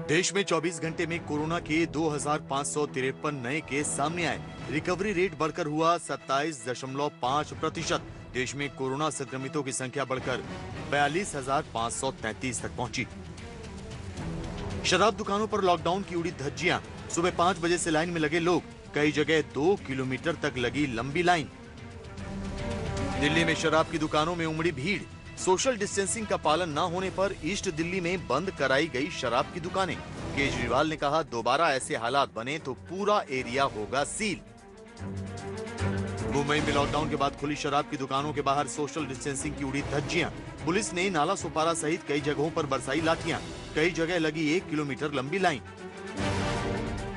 देश में 24 घंटे में कोरोना के 2,553 नए केस सामने आए। रिकवरी रेट बढ़कर हुआ 27.5%। देश में कोरोना संक्रमितों की संख्या बढ़कर 42,533 तक पहुंची। शराब दुकानों पर लॉकडाउन की उड़ी धज्जियां। सुबह 5 बजे से लाइन में लगे लोग। कई जगह 2 किलोमीटर तक लगी लंबी लाइन। दिल्ली में शराब की दुकानों में उमड़ी भीड़। सोशल डिस्टेंसिंग का पालन न होने पर ईस्ट दिल्ली में बंद कराई गई शराब की दुकानें। केजरीवाल ने कहा, दोबारा ऐसे हालात बने तो पूरा एरिया होगा सील। मुंबई में लॉकडाउन के बाद खुली शराब की दुकानों के बाहर सोशल डिस्टेंसिंग की उड़ी धज्जियां। पुलिस ने नाला सोपारा सहित कई जगहों पर बरसाई लाठियां। कई जगह लगी 1 किलोमीटर लंबी लाइन।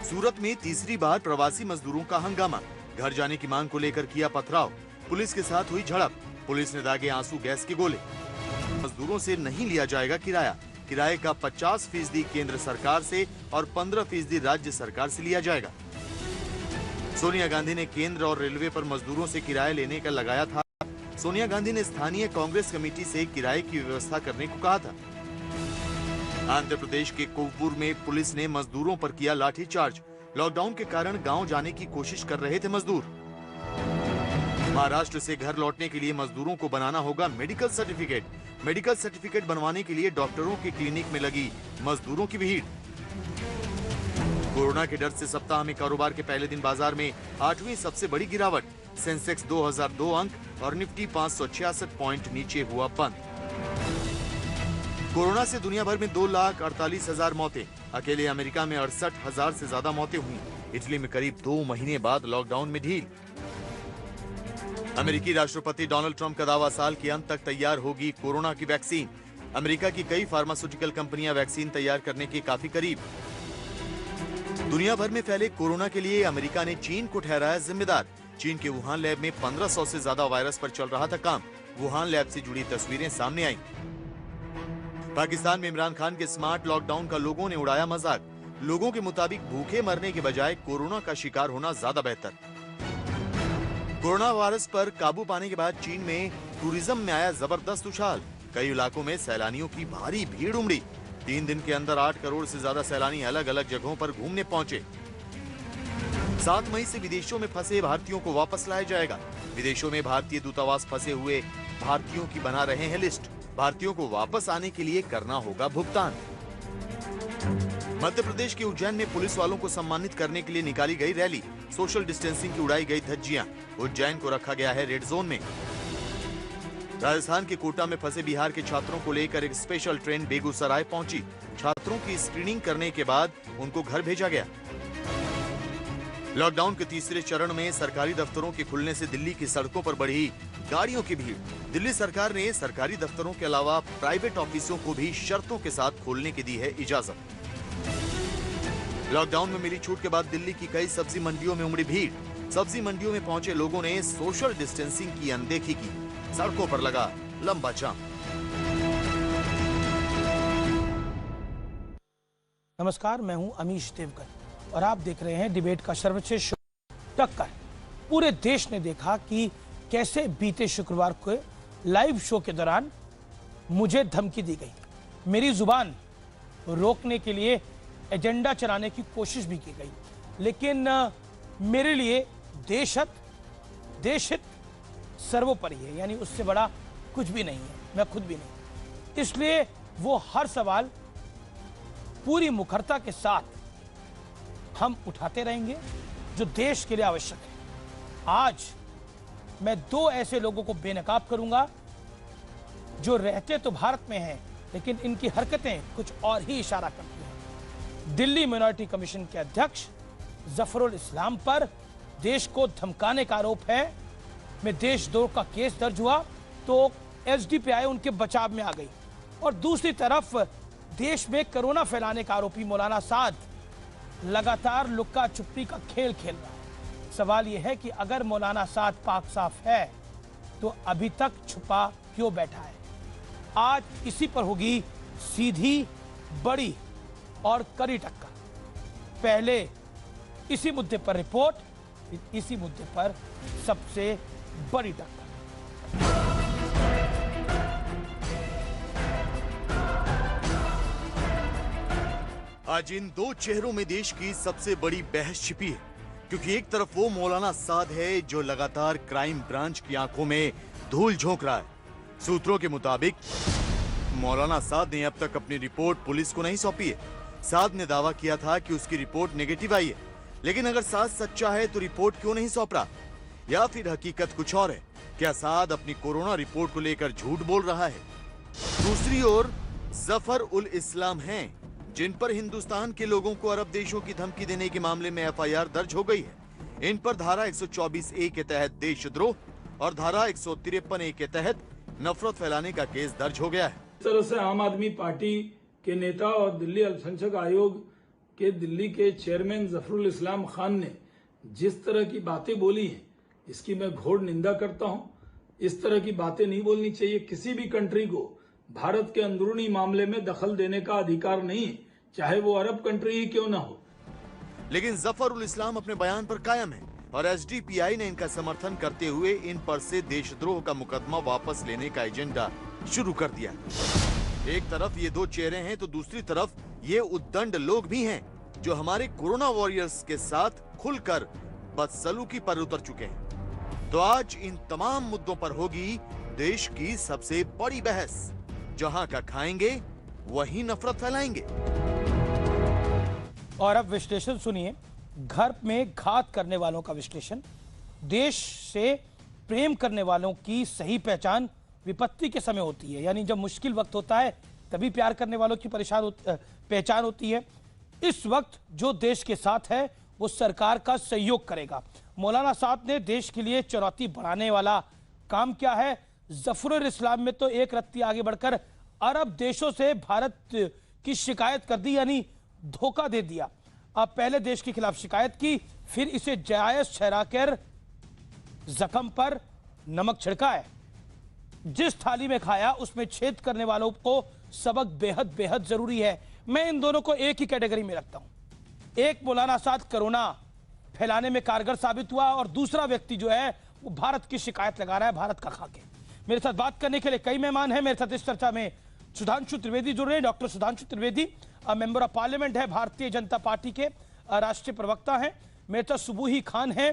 सूरत में तीसरी बार प्रवासी मजदूरों का हंगामा। घर जाने की मांग को लेकर किया पथराव। पुलिस के साथ हुई झड़प। पुलिस ने दागे आंसू गैस के गोले। मजदूरों से नहीं लिया जाएगा किराया। किराए का 50% केंद्र सरकार से और 15% राज्य सरकार से लिया जाएगा। सोनिया गांधी ने केंद्र और रेलवे पर मजदूरों से किराया लेने का लगाया था। सोनिया गांधी ने स्थानीय कांग्रेस कमेटी से किराए की व्यवस्था करने को कहा था। आंध्र प्रदेश के कोवूर में पुलिस ने मजदूरों पर किया लाठीचार्ज। लॉकडाउन के कारण गांव जाने की कोशिश कर रहे थे मजदूर। महाराष्ट्र से घर लौटने के लिए मजदूरों को बनाना होगा मेडिकल सर्टिफिकेट। मेडिकल सर्टिफिकेट बनवाने के लिए डॉक्टरों के क्लिनिक में लगी मजदूरों की भीड़। कोरोना के डर से सप्ताह में कारोबार के पहले दिन बाजार में 8वीं सबसे बड़ी गिरावट। सेंसेक्स 2002 अंक और निफ्टी 566 पॉइंट नीचे हुआ बंद। कोरोना से दुनिया भर में 2,48,000 मौतें। अकेले अमेरिका में 68,000 से ज्यादा मौतें हुई। इटली में करीब 2 महीने बाद लॉकडाउन में ढील। अमेरिकी राष्ट्रपति डोनाल्ड ट्रंप का दावा, साल के अंत तक तैयार होगी कोरोना की वैक्सीन। अमेरिका की कई फार्मास्यूटिकल कंपनियां वैक्सीन तैयार करने के काफी करीब। दुनिया भर में फैले कोरोना के लिए अमेरिका ने चीन को ठहराया जिम्मेदार। चीन के वुहान लैब में 1500 से ज्यादा वायरस पर चल रहा था काम। वुहान लैब से जुड़ी तस्वीरें सामने आई। पाकिस्तान में इमरान खान के स्मार्ट लॉकडाउन का लोगों ने उड़ाया मजाक। लोगों के मुताबिक भूखे मरने के बजाय कोरोना का शिकार होना ज्यादा बेहतर। कोरोना वायरस पर काबू पाने के बाद चीन में टूरिज्म में आया जबरदस्त उछाल। कई इलाकों में सैलानियों की भारी भीड़ उमड़ी। 3 दिन के अंदर 8 करोड़ से ज्यादा सैलानी अलग अलग जगहों पर घूमने पहुंचे। 7 मई से विदेशों में फंसे भारतीयों को वापस लाया जाएगा। विदेशों में भारतीय दूतावास फंसे हुए भारतीयों की बना रहे हैं लिस्ट। भारतीयों को वापस आने के लिए करना होगा भुगतान। मध्य प्रदेश के उज्जैन में पुलिस वालों को सम्मानित करने के लिए निकाली गई रैली। सोशल डिस्टेंसिंग की उड़ाई गई धज्जियां। उज्जैन को रखा गया है रेड जोन में। राजस्थान के कोटा में फंसे बिहार के छात्रों को लेकर एक स्पेशल ट्रेन बेगूसराय पहुंची। छात्रों की स्क्रीनिंग करने के बाद उनको घर भेजा गया। लॉकडाउन के तीसरे चरण में सरकारी दफ्तरों के खुलने से दिल्ली की सड़कों पर बढ़ी गाड़ियों की भीड़। दिल्ली सरकार ने सरकारी दफ्तरों के अलावा प्राइवेट ऑफिसों को भी शर्तों के साथ खोलने की दी है इजाजत। लॉकडाउन में मिली छूट के बाद दिल्ली की कई सब्जी मंडियों में उमड़ी भीड़। सब्जी मंडियों में पहुंचे लोगों ने सोशल डिस्टेंसिंग की अनदेखी की। सड़कों पर लगा लंबा जाम। नमस्कार, मैं हूं अमीश देवगन और आप देख रहे हैं डिबेट का सर्वश्रेष्ठ शो टक्कर। पूरे देश ने देखा कि कैसे बीते शुक्रवार को लाइव शो के दौरान मुझे धमकी दी गई। मेरी जुबान रोकने के लिए एजेंडा चलाने की कोशिश भी की गई, लेकिन मेरे लिए देश हित सर्वोपरि है, यानी उससे बड़ा कुछ भी नहीं है, मैं खुद भी नहीं। इसलिए वो हर सवाल पूरी मुखरता के साथ हम उठाते रहेंगे जो देश के लिए आवश्यक है। आज मैं 2 ऐसे लोगों को बेनकाब करूंगा जो रहते तो भारत में हैं, लेकिन इनकी हरकतें कुछ और ही इशारा करती हैं। दिल्ली माइनॉरिटी कमीशन के अध्यक्ष जफरुल इस्लाम पर देश को धमकाने का आरोप है। में देशद्रोह का केस दर्ज हुआ तो एसडीपीआई उनके बचाव में आ गई, और दूसरी तरफ देश में कोरोना फैलाने का आरोपी मौलाना साद लगातार लुक्का छुपी का खेल खेल रहा है। सवाल यह है कि अगर मौलाना साद पाक साफ है तो अभी तक छुपा क्यों बैठा है। आज इसी पर होगी सीधी, बड़ी और कड़ी टक्कर। पहले इसी मुद्दे पर रिपोर्ट, फिर इसी मुद्दे पर सबसे बड़ी टक्कर। आज इन दो चेहरों में देश की सबसे बड़ी बहस छिपी है, क्योंकि एक तरफ वो मौलाना साद है जो लगातार क्राइम ब्रांच की आंखों में धूल झोंक रहा है। सूत्रों के मुताबिक मौलाना साद ने अब तक अपनी रिपोर्ट पुलिस को नहीं सौंपी है। साद ने दावा किया था कि उसकी रिपोर्ट नेगेटिव आई है, लेकिन अगर साद सच्चा है तो रिपोर्ट क्यों नहीं सौंप रहा? या फिर हकीकत कुछ और है? क्या साद अपनी कोरोना रिपोर्ट को लेकर झूठ बोल रहा है? दूसरी ओर जफर उल इस्लाम हैं, जिन पर हिंदुस्तान के लोगों को अरब देशों की धमकी देने के मामले में एफआईआर दर्ज हो गई है। इन पर धारा 124A के तहत देशद्रोह और धारा 153A के तहत नफरत फैलाने का केस दर्ज हो गया है। इस तरह से आम आदमी पार्टी के नेता और दिल्ली अल्पसंख्यक आयोग के दिल्ली के चेयरमैन जफरुल इस्लाम खान ने जिस तरह की बातें बोली हैं, इसकी मैं घोर निंदा करता हूं। इस तरह की बातें नहीं बोलनी चाहिए। किसी भी कंट्री को भारत के अंदरूनी मामले में दखल देने का अधिकार नहीं है, चाहे वो अरब कंट्री ही क्यों ना हो। लेकिन जफर उल इस्लाम अपने बयान पर कायम है और एसडीपीआई ने इनका समर्थन करते हुए इन पर से देशद्रोह का मुकदमा वापस लेने का एजेंडा शुरू कर दिया। एक तरफ ये दो चेहरे हैं तो दूसरी तरफ ये उद्दंड लोग भी हैं जो हमारे कोरोना वॉरियर्स के साथ खुलकर बदसलूकी पर उतर चुके हैं। तो आज इन तमाम मुद्दों पर होगी देश की सबसे बड़ी बहस। जहां का खाएंगे वही नफरत फैलाएंगे। और अब विश्लेषण सुनिए, घर में घात करने वालों का विश्लेषण। देश से प्रेम करने वालों की सही पहचान विपत्ति के समय होती है, यानी जब मुश्किल वक्त होता है तभी प्यार करने वालों की पहचान होती है। इस वक्त जो देश के साथ है वो सरकार का सहयोग करेगा। मौलाना साद ने देश के लिए चुनौती बढ़ाने वाला काम क्या है? जफरुल इस्लाम में तो एक रत्ती आगे बढ़कर अरब देशों से भारत की शिकायत कर दी, यानी धोखा दे दिया। अब पहले देश के खिलाफ शिकायत की, फिर इसे जायज ठहराकर जख्म पर नमक छिड़का है। जिस थाली में खाया उसमें छेद करने वालों को सबक बेहद बेहद जरूरी है। मैं इन दोनों को एक ही कैटेगरी में रखता हूं। एक मौलाना साद कोरोना फैलाने में कारगर साबित हुआ और दूसरा व्यक्ति जो है वो भारत की शिकायत लगा रहा है, भारत का खाके। मेरे साथ बात करने के लिए कई मेहमान हैं। मेरे साथ इस चर्चा में सुधांशु त्रिवेदी जुड़ रहे हैं। Doctor Sudhanshu Trivedi member of parliament है, भारतीय जनता पार्टी के राष्ट्रीय प्रवक्ता हैं। मेरे साथ सुबूही खान हैं,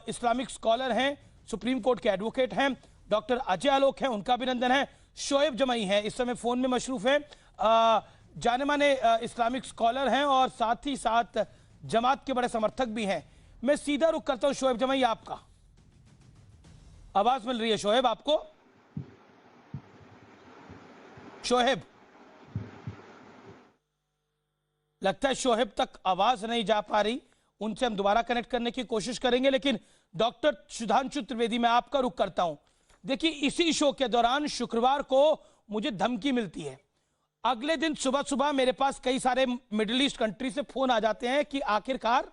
इस्लामिक स्कॉलर हैं, सुप्रीम कोर्ट के एडवोकेट हैं। डॉक्टर अजय आलोक हैं, उनका अभिनंदन है। शोएब जमई हैं, इस समय फोन में मशरूफ हैं, जाने माने इस्लामिक स्कॉलर हैं और साथ ही साथ जमात के बड़े समर्थक भी हैं। मैं सीधा रुख करता हूं शोएब जमई, आपका आवाज मिल रही है? शोएब आपको? शोएब, लगता है शोएब तक आवाज नहीं जा पा रही। उनसे हम दोबारा कनेक्ट करने की कोशिश करेंगे। लेकिन डॉक्टर सुधांशु त्रिवेदी, मैं आपका रुख करता हूं। देखिए, इसी शो के दौरान शुक्रवार को मुझे धमकी मिलती है। अगले दिन सुबह सुबह मेरे पास कई सारे मिडिल ईस्ट कंट्री से फोन आ जाते हैं कि आखिरकार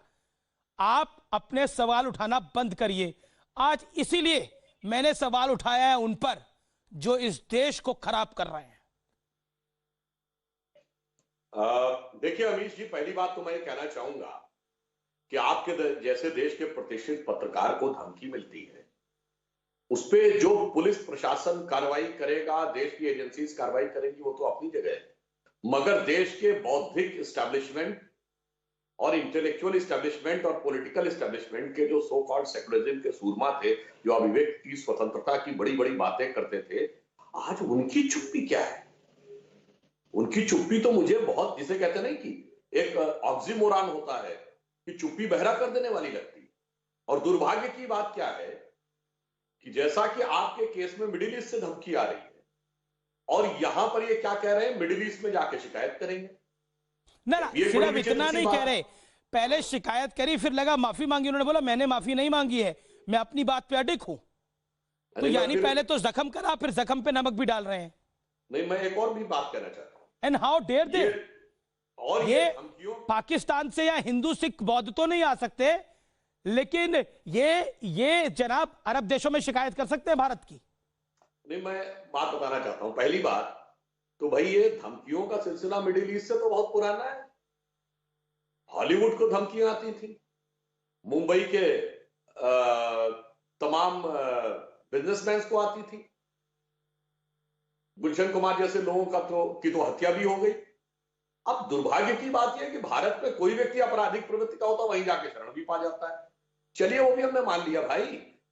आप अपने सवाल उठाना बंद करिए। आज इसीलिए मैंने सवाल उठाया है उन पर जो इस देश को खराब कर रहे हैं। देखिए अमीश जी, पहली बात तो मैं ये कहना चाहूंगा कि आपके जैसे देश के प्रतिष्ठित पत्रकार को धमकी मिलती है, उस पे जो पुलिस प्रशासन कार्रवाई करेगा, देश की एजेंसीज कार्रवाई करेंगी, वो तो अपनी जगह है। मगर देश के बौद्धिक एस्टेब्लिशमेंट और इंटेलेक्चुअल एस्टेब्लिशमेंट और पॉलिटिकल एस्टेब्लिशमेंट के जो सो कॉल्ड सेकुलरिज्म के सूरमा थे, जो अभिव्यक्ति की स्वतंत्रता की बड़ी बड़ी बातें करते थे, आज उनकी चुप्पी क्या है? उनकी चुप्पी तो मुझे बहुत, जिसे कहते नहीं कि एक ऑक्सीमोरॉन होता है कि चुप्पी बहरा कर देने वाली लगती। और दुर्भाग्य की बात क्या है कि जैसा कि आपके केस में मिडिल ईस्ट से धमकी आ रही है और यहां पर ये क्या कह रहे हैं, मिडिल ईस्ट में जाके शिकायत करेंगे। ना सिर्फ इतना नहीं कह रहे, पहले शिकायत करी, फिर लगा माफी मांगी। उन्होंने बोला मैंने माफी नहीं मांगी है, मैं अपनी बात पे अडिग हूं। तो यानी पहले तो जख्म करा, फिर जख्म पे नमक भी डाल रहे हैं। नहीं, मैं एक और भी बात कहना चाहता हूं। एंड हाउ डेयर दे, और ये पाकिस्तान से या हिंदू सिख बौद्ध तो नहीं आ सकते, लेकिन ये जनाब अरब देशों में शिकायत कर सकते हैं भारत की। नहीं, मैं बात बताना चाहता हूं। पहली बात तो भाई, ये धमकियों का सिलसिला मिडिल ईस्ट से तो बहुत पुराना है। हॉलीवुड को धमकियां आती थी, मुंबई के तमाम बिजनेसमैन को आती थी, गुलशन कुमार जैसे लोगों का की तो हत्या भी हो गई। अब दुर्भाग्य की बात यह है कि भारत में कोई व्यक्ति आपराधिक प्रवृत्ति का होता वहीं जाके शरण भी पा जाता है। चलिए वो भी हमने मान लिया भाई।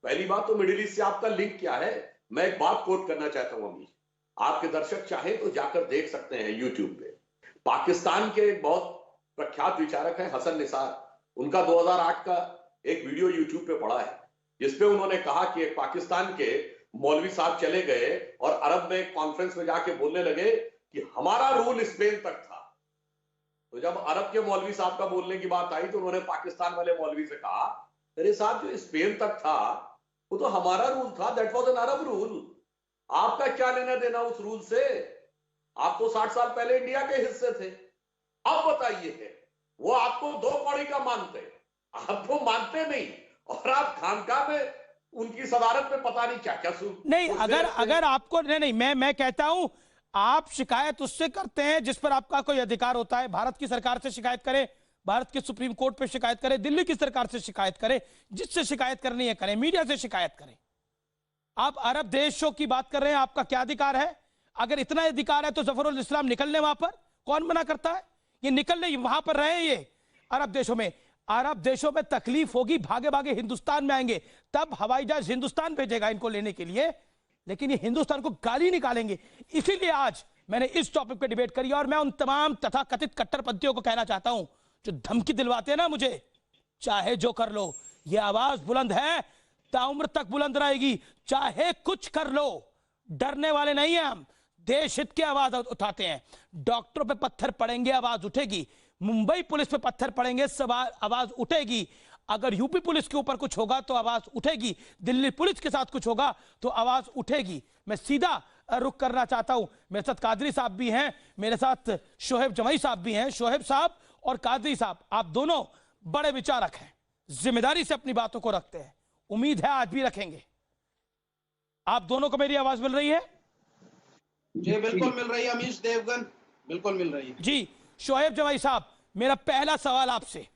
पहली बात तो मिडिल ईस्ट से आपका लिंक क्या है? मैं एक बात कोट करना चाहता हूं अमीश, आपके दर्शक चाहे तो जाकर देख सकते हैं यूट्यूब पे। पाकिस्तान के एक बहुत प्रख्यात विचारक हैं हसन निसार, उनका 2008 का एक वीडियो यूट्यूब पे पड़ा है जिसपे उन्होंने कहा कि एक पाकिस्तान के मौलवी साहब चले गए और अरब में एक कॉन्फ्रेंस में जाके बोलने लगे कि हमारा रूल स्पेन तक था। तो जब अरब के मौलवी साहब का बोलने की बात आई तो उन्होंने पाकिस्तान वाले मौलवी से कहा, अरे साहब जो स्पेन तक था वो तो हमारा रूल था, that was an Arab rule, आपका क्या लेना देना उस रूल से? आप तो 60 साल पहले इंडिया के हिस्से थे। अब बताइए, वो आपको दो कौड़ी का मानते, आपको मानते नहीं, और आप खानका में उनकी सदारत में पता नहीं क्या क्या सुन नहीं। अगर आपको नहीं, मैं कहता हूं आप शिकायत उससे करते हैं जिस पर आपका कोई अधिकार होता है। भारत की सरकार से शिकायत करें, भारत के सुप्रीम कोर्ट पे शिकायत करें, दिल्ली की सरकार से शिकायत करें, जिससे शिकायत करनी है करें, मीडिया से शिकायत करें। आप अरब देशों की बात कर रहे हैं, आपका क्या अधिकार है? अगर इतना अधिकार है तो जफरुल इस्लाम निकलने वहां पर, कौन मना करता है? ये निकलने वहां पर रहे, ये अरब देशों में। अरब देशों में तकलीफ होगी, भागे भागे हिंदुस्तान में आएंगे, तब हवाई जहाज हिंदुस्तान भेजेगा इनको लेने के लिए, लेकिन ये हिंदुस्तान को गाली निकालेंगे। इसीलिए आज मैंने इस टॉपिक पे डिबेट करी और मैं उन तमाम तथाकथित कट्टरपंथियों को कहना चाहता हूं जो धमकी दिलवाते हैं ना मुझे, चाहे जो कर लो, ये आवाज बुलंद है, ताउम्र तक बुलंद रहेगी, चाहे कुछ कर लो, डरने वाले नहीं हैं हम, देश हित की आवाज उठाते हैं। डॉक्टरों पे पत्थर पड़ेंगे, आवाज उठेगी, मुंबई पुलिस पे पत्थर पड़ेंगे, आवाज उठेगी, अगर यूपी पुलिस के ऊपर कुछ होगा तो आवाज उठेगी, दिल्ली पुलिस के साथ कुछ होगा तो आवाज उठेगी। मैं सीधा रुख करना चाहता हूं, मेरे साथ कादरी साहब भी हैं, मेरे साथ शोहेब जमाई साहब भी हैं। शोहेब साहब और कादरी साहब, आप दोनों बड़े विचारक हैं, जिम्मेदारी से अपनी बातों को रखते हैं, उम्मीद है आज भी रखेंगे। आप दोनों को मेरी आवाज मिल रही है? जी बिल्कुल मिल रही है अमीश देवगन, बिल्कुल मिल रही है जी। शोहेब जमाई साहब, मेरा पहला सवाल आपसे,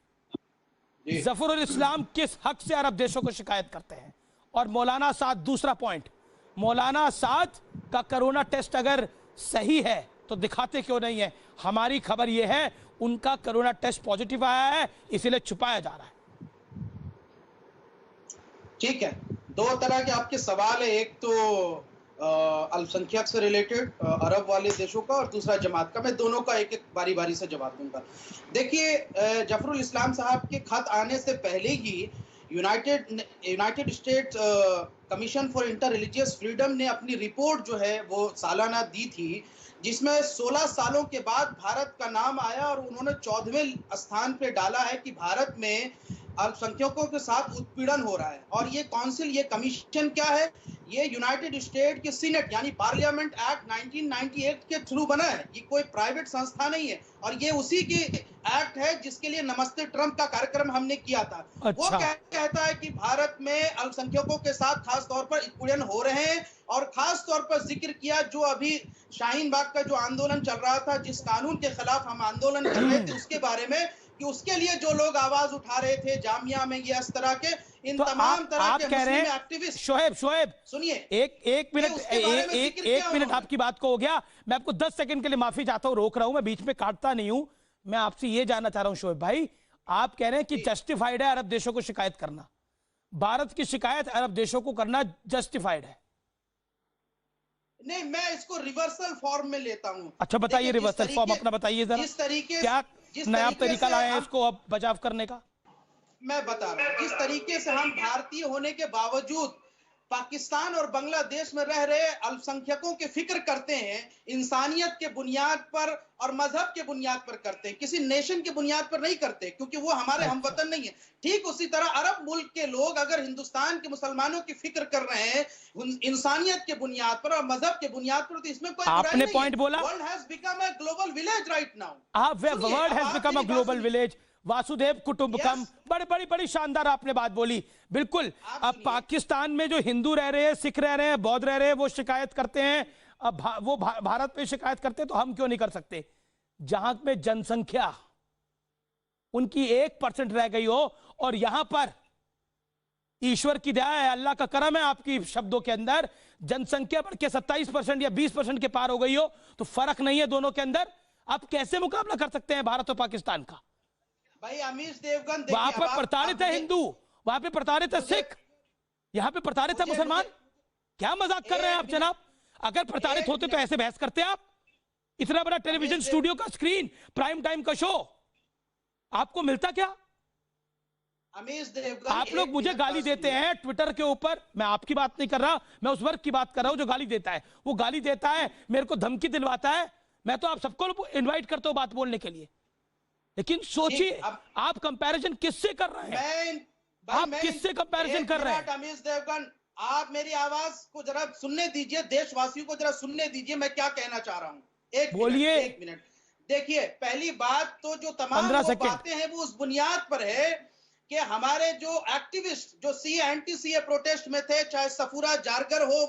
जफरुल इस्लाम किस हक से अरब देशों को शिकायत करते हैं? और मौलाना साद, दूसरा पॉइंट, मौलाना साद का कोरोना टेस्ट अगर सही है तो दिखाते क्यों नहीं है? हमारी खबर यह है उनका कोरोना टेस्ट पॉजिटिव आया है, इसीलिए छुपाया जा रहा है। ठीक है, दो तरह के आपके सवाल है, एक तो अल्पसंख्यक से रिलेटेड अरब वाले देशों का, और दूसरा जमात का। मैं दोनों का एक एक बारी बारी से जवाब दूंगा। देखिए, जफरुल इस्लाम साहब के खत आने से पहले ही United States Commission for Inter Religious Freedom ने अपनी रिपोर्ट जो है वो सालाना दी थी, जिसमें 16 सालों के बाद भारत का नाम आया और उन्होंने 14वें स्थान पे डाला है कि भारत में अल्पसंख्यकों के साथ उत्पीड़न हो रहा है। और ये काउंसिल, ये कमीशन क्या है? ये यूनाइटेड स्टेट के सीनेट यानी पार्लियामेंट एक्ट 1998 के थ्रू बना है, ये कोई प्राइवेट संस्था नहीं है, और ये उसी की एक्ट है जिसके लिए नमस्ते ट्रंप का कार्यक्रम हमने किया था। अच्छा। वो कहता है कि भारत में अल्पसंख्यकों के साथ खास तौर पर उत्पीड़न हो रहे हैं, और खास तौर पर जिक्र किया जो अभी शाहीन बाग का जो आंदोलन चल रहा था, जिस कानून के खिलाफ हम आंदोलन कर रहे थे, उसके बारे में, कि उसके लिए जो लोग आवाज उठा रहे थे जामिया में, ये इस तरह के इन तो तमाम तरह के मुस्लिम एक्टिविस्ट। शोहेब सुनिए, एक मिनट आपकी बात को हो गया। मैं आपको 10 सेकंड के लिए माफी चाहता हूं, रोक रहा हूं, मैं बीच में काटता नहीं हूं। मैं आपसे ये जानना चाह रहा हूं शोहेब भाई, आप कह रहे हैं कि जस्टिफाइड है अरब देशों को शिकायत करना, भारत की शिकायत अरब देशों को करना जस्टिफाइड है? नहीं, मैं इसको रिवर्सल फॉर्म में लेता हूं। अच्छा बताइए, रिवर्सल फॉर्म अपना बताइए जरा, जिस तरीके क्या नया तरीका लाए हैं इसको अब बचाव करने का? मैं बता रहा हूं, जिस तरीके से हम भारतीय होने के बावजूद पाकिस्तान और बांग्लादेश में रह रहे अल्पसंख्यकों की फिक्र करते हैं, इंसानियत के बुनियाद पर और मजहब के बुनियाद पर करते हैं, किसी नेशन के बुनियाद पर नहीं करते, क्योंकि वो हमारे हमवतन नहीं है। ठीक उसी तरह अरब मुल्क के लोग अगर हिंदुस्तान के मुसलमानों की फिक्र कर रहे हैं इंसानियत के बुनियाद पर और मजहब के बुनियाद पर, तो इसमें कोई आपने पॉइंट बोला, world has become a global village right now. World has become a global village, वासुदेव कुटुंबकम, बड़ी शानदार आपने बात बोली। बिल्कुल, अब पाकिस्तान में जो हिंदू रह रहे हैं, सिख रह रहे हैं, बौद्ध रह रहे हैं, वो शिकायत करते हैं, अब वो भारत पे शिकायत करते हैं, तो हम क्यों नहीं कर सकते? जहां में जनसंख्या उनकी 1% रह गई हो, और यहां पर ईश्वर की दया है, अल्लाह का करम है आपकी शब्दों के अंदर, जनसंख्या बढ़ के 27% या 20% के पार हो गई हो, तो फर्क नहीं है दोनों के अंदर। आप कैसे मुकाबला कर सकते हैं भारत और पाकिस्तान का? भाई अमीश देवगन, वहां पर प्रताड़ित है हिंदू, वहां पे प्रताड़ित है सिख, यहाँ पे प्रताड़ित है मुसलमान। क्या मजाक कर रहे हैं आप जनाब? अगर प्रताड़ित होते तो ऐसे बहस करते आप? इतना बड़ा टेलीविजन स्टूडियो का स्क्रीन, प्राइम टाइम का शो, आपको मिलता क्या? अमीश देवगन, आप लोग मुझे गाली देते हैं ट्विटर के ऊपर, मैं आपकी बात नहीं कर रहा, मैं उस वर्ग की बात कर रहा हूं जो गाली देता है। वो गाली देता है, मेरे को धमकी दिलवाता है, मैं तो आप सबको इनवाइट करता हूं बात बोलने के लिए। लेकिन सोचिए आप कंपैरिजन किससे कर रहे हैं? आप किससे कंपैरिजन कर रहे हैं? अमीश देवगन, आप मेरी आवाज को जरा सुनने दीजिए, देशवासियों को जरा सुनने दीजिए मैं क्या कहना चाह रहा हूं। बोलिए। एक मिनट। देखिए, पहली बात तो जो तमाम बातें हैं वो उस बुनियाद पर है कि हमारे जो एक्टिविस्ट जो एंटी सीए प्रोटेस्ट में थे, चाहे सफूरा जारगर हो,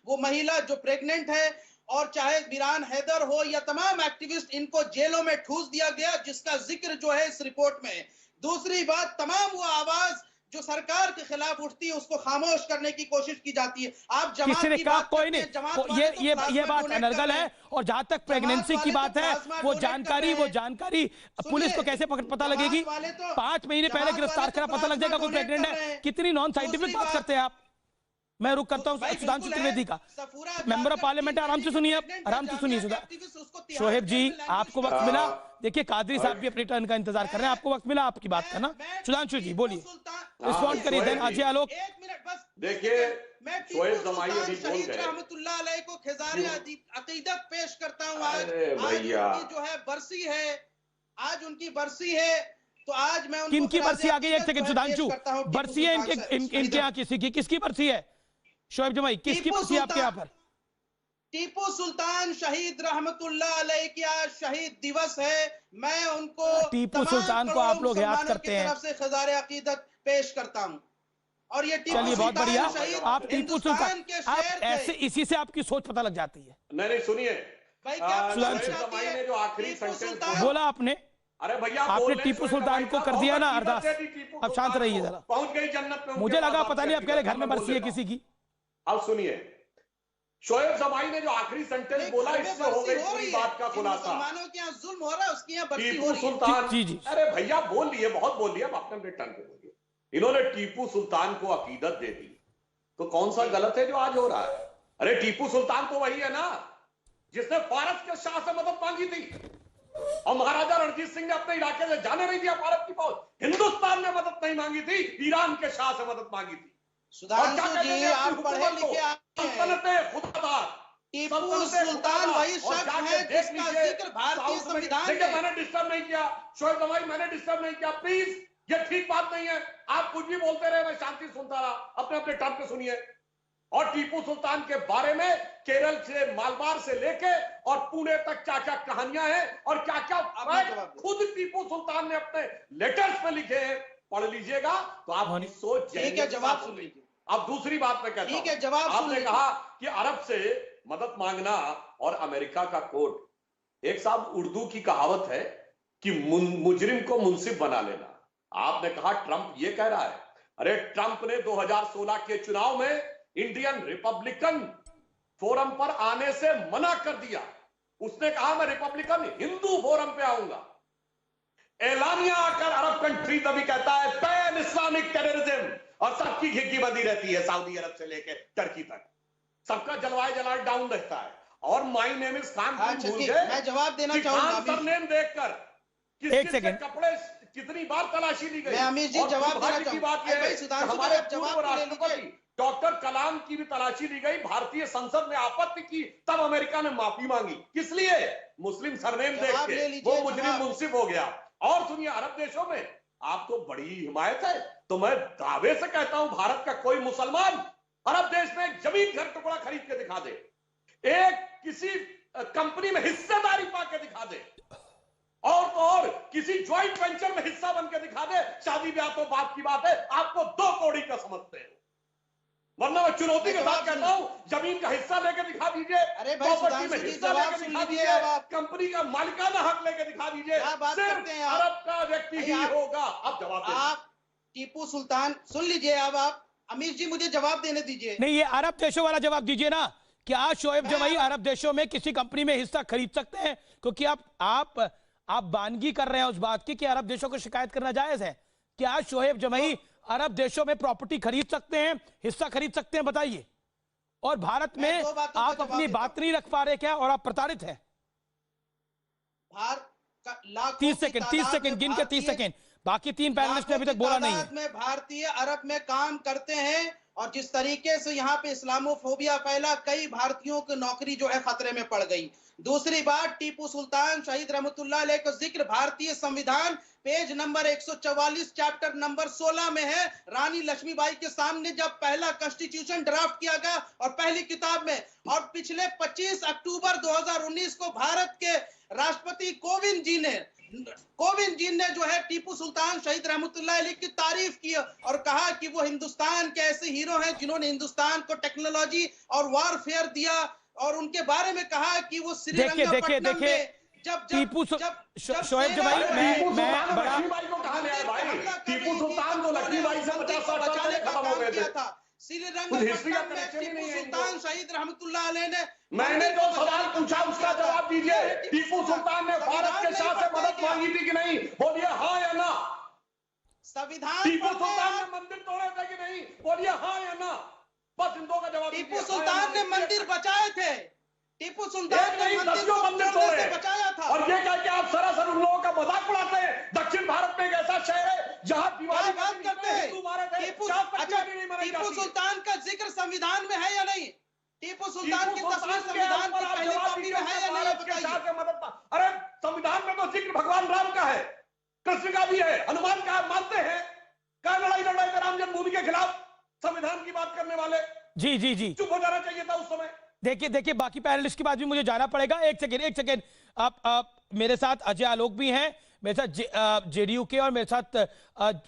वो महिला जो प्रेग्नेंट है, और चाहे बिरान हैदर हो, या तमाम एक्टिविस्ट, इनको जेलों में ठूस दिया गया, जिसका जिक्र जो है इस रिपोर्ट में है। दूसरी बात, तमाम वो आवाज जो सरकार के खिलाफ उठती है उसको खामोश करने की कोशिश की जाती है। आप जमात की बात कोई नहीं, ये बात अनर्गल है। और जहां तक प्रेगनेंसी की बात है, वो जानकारी पुलिस को कैसे पता लगेगी? 5 महीने पहले गिरफ्तार करा, पता लग जाएगा कोई प्रेग्नेंट है? कितनी नॉन साइंटिफिक बात करते हैं आप। मैं रुक करता हूं सुधांशु त्रिवेदी का, मेंबर ऑफ पार्लियामेंट है, आराम से सुनिए, आराम से सुनिए। शोहेब जी, आपको वक्त मिला? देखिए कादरी साहब भी अपनी टर्न का इंतजार कर रहे हैं, आपको वक्त मिला आपकी बात का ना। सुधांशु जी बोलिए, रिस्पॉन्ड करिए। देन अजय आलोक। देखिए, शोएब जमाई अभी बोल गए, रहमतुल्लाह अलैह को खिजारे अकीदत पेश करता हूं। आज उनकी जो है बरसी है, आज उनकी बरसी है, तो आज मैं उनको किनकी बरसी आ गई? एक सेकंड सुधांशु, बरसी है इनके यहाँ किसी की? किसकी बरसी है शोएब जमाई? किसकी बरसी है आपके यहाँ पर? टीपू सुल्तान शहीद रहमतुल्लाह अलैह की आज शहीद दिवस है। मैं उनको टीपू सुल्तान को आप लोग याद करते हैं, तरफ से खिजारे अकीदत पेश करता हूं। और ये चलिए बहुत बढ़िया, आप टीपू सुल्तान आप ऐसे इसी से आपकी सोच पता लग जाती है। नहीं सुनिए, ने जो आखिरी सेंटेंस बोला आपने, अरे भैया आपने टीपू सुल्तान को कर दिया ना अरदास। अब शांत रहिए जरा, पहुंच गई जन्नत में। मुझे लगा पता नहीं आपके घर में बरसी है किसी की। अब सुनिए, शोएब जमाई ने जो आखिरी सेंटेंस बोला, इससे हो गई पूरी बात का खुलासा। मुसलमानों के यहाँ जुल्म हो रहा है, उसके यहाँ बरसी हो टीपू रही है। सुल्तान, जी। अरे भैया बोल लिए, बहुत बोल लिया, आप अपने टर्न पे बोलिए। इन्होंने टीपू सुल्तान को अकीदत दे दी, तो कौन सा गलत है जो आज हो रहा है? अरे टीपू सुल्तान तो वही है ना जिसने फारस के शाह से मदद मांगी थी, और महाराजा रणजीत सिंह ने अपने इलाके से जाने नहीं दिया भारत की फौज। हिंदुस्तान ने मदद नहीं मांगी थी, ईरान के शाह से मदद मांगी थी। सुधांशु जी, आप पढ़े लिखे टीपू सुल्तान वही शख्स है जिसका जिक्र भारतीय संविधान में। मैंने डिस्टर्ब नहीं किया शोएब जमाई, मैंने डिस्टर्ब नहीं किया, प्लीज, ये ठीक बात नहीं है। आप कुछ भी बोलते रहे, मैं शांति सुनता रहा, अपने टर्म पे सुनिए। और टीपू सुल्तान के बारे में केरल से, मालबार से लेके और पुणे तक क्या क्या कहानियां हैं और क्या क्या खुद टीपू सुल्तान ने अपने लेटर्स में लिखे हैं, पढ़ लीजिएगा तो आपकी सोच ठीक है, जवाब सुन लीजिए। अब दूसरी बात मैं कहता हूं, ठीक है, जवाब आपने कहा कि अरब से मदद मांगना और अमेरिका का कोर्ट। एक साहब उर्दू की कहावत है कि मुजरिम को मुंसिफ बना लेना। आपने कहा ट्रंप ये कह रहा है, अरे ट्रंप ने 2016 के चुनाव में इंडियन रिपब्लिकन फोरम पर आने से मना कर दिया। उसने कहा मैं रिपब्लिकन हिंदू फोरम पे आऊंगा। एलानिया आकर अरब कंट्री तभी कहता है पैन इस्लामिक टेररिज्म, और सबकी घिग्गी बंदी रहती है, सऊदी अरब से लेकर टर्की तक सबका जलवायु जलाल डाउन रहता है। और माई नेम इज खान, मैं जवाब देना चाहूंगा। सरनेम देखकर किसके कपड़े कितनी बार तलाशी ली गई। अमीर जी जवाब देना की बात यह है, हमारे पूर्व राष्ट्रपति डॉक्टर कलाम की भी तलाशी ली गई, भारतीय संसद ने आपत्ति की, तब अमेरिका ने माफी मांगी। किस लिए? मुस्लिम सरनेम देख के वो मुजरिम मुंसिफ हो गया। और सुनिए, अरब देशों में आपको बड़ी हिमायत है, तो मैं दावे से कहता हूं भारत का कोई मुसलमान अरब देश में एक जमीन घर टुकड़ा खरीद के दिखा दे, एक किसी कंपनी में हिस्सेदारी पाके दिखा दे, और तो और किसी ज्वाइंट वेंचर में हिस्सा बन के दिखा दे, शादी ब्याह तो बात की बात है, आपको 2 कौड़ी का समझते हैं। वरना मैं चुनौती के साथ कहता हूं, जमीन का हिस्सा लेके दिखा दीजिए, प्रॉपर्टी में हिस्सा लेके दिखा दीजिए, कंपनी का मालिकाना हक लेके दिखा दीजिए, सिर्फ अरब का व्यक्ति ही होगा। अब जवाब दीजिए। आप टीपू सुल्तान सुन लीजिए। अब आप अमीर जी मुझे जवाब देने दीजिए। नहीं, ये अरब देशों वाला जवाब दीजिए ना, क्या शोएब जमाई अरब देशों में किसी कंपनी में हिस्सा खरीद सकते हैं? क्योंकि आप बानगी कर रहे हैं उस बात की कि अरब देशों को शिकायत करना जायज है। क्या शोएब जमाई अरब देशों में प्रॉपर्टी खरीद सकते हैं, हिस्सा खरीद सकते हैं? बताइए। और भारत में आप अपनी बात नहीं रख पा रहे क्या, और आप प्रताड़ित हैं? 30 सेकंड गिन के 30 सेकंड। बाकी 3 पैनलिस्ट ने अभी तक बोला नहीं है। में भारतीय अरब में काम करते हैं, और जिस तरीके से यहाँ पे इस्लामोफोबिया फैला, कई भारतीयों की नौकरी जो है खतरे में पड़ गई। दूसरी बात, टीपू सुल्तान शहीद रहमतुल्लाह अलैह का जिक्र भारतीय संविधान पेज नंबर 144 चैप्टर नंबर 16 में है। रानी लक्ष्मीबाई के सामने जब पहला कॉन्स्टिट्यूशन ड्राफ्ट किया गया और पहली किताब में, और पिछले 25 अक्टूबर 2019 को भारत के राष्ट्रपति कोविंद जी ने जो है टीपू सुल्तान शहीद रहमतुल्लाह अलैह की तारीफ की और कहा कि वो हिंदुस्तान के ऐसे हीरो हैं जिन्होंने हिंदुस्तान को टेक्नोलॉजी और वॉरफेयर दिया, और उनके बारे में कहा कि वो श्रीरंगपट्टनम में टीपू शोएब जमाई, मैं बड़ा लक्ष्मीबाई को कहा गया भाई, टीपू सुल्तान को लक्ष्मीबाई से 50-60 साल पहले खत्म हो गए थे। श्रीरंगपट्टनम में टीपू सुल्तान शहीद रहमतुल्लाह अलैह ने, मैंने जो सवाल पूछा उसका जवाब दीजिए। टीपू सुल्तान ने भारत के शाह से मदद मांगी थी कि नहीं? बोलिए हाँ या ना। संविधान टीपू सुल्तान ने मंदिर तोड़े थे कि नहीं? बोलिए हाँ या ना। बस इन दो का जवाब। टीपू सुल्तान ने मंदिर बचाए थे। टीपू सुल्तान ने मंदिर तोड़े बचाया था। और ये कह के आप सरासर उन लोगों का मजाक उड़ाते हैं। दक्षिण भारत में एक ऐसा शहर है जहां दिवाली बात करते हैं। टीपू सुल्तान का जिक्र संविधान में है या नहीं? टीपू सुल्तान की तस्वीर संविधान की पहली कॉपी में है या नहीं? बताइए। अरे संविधान में तो जिक्र भगवान राम का है, कृष्ण का भी है, हनुमान का मानते हैं। क्या लड़ाई लड़ाई राम जन्मभूमि के खिलाफ संविधान की बात करने वाले? जी चुप हो जाना चाहिए था उस समय। देखिए बाकी पैनलिस्ट के बाद भी मुझे जाना पड़ेगा। एक सेकेंड। आप मेरे साथ अजय आलोक भी हैं, मेरे साथ जेडीयू के, और मेरे साथ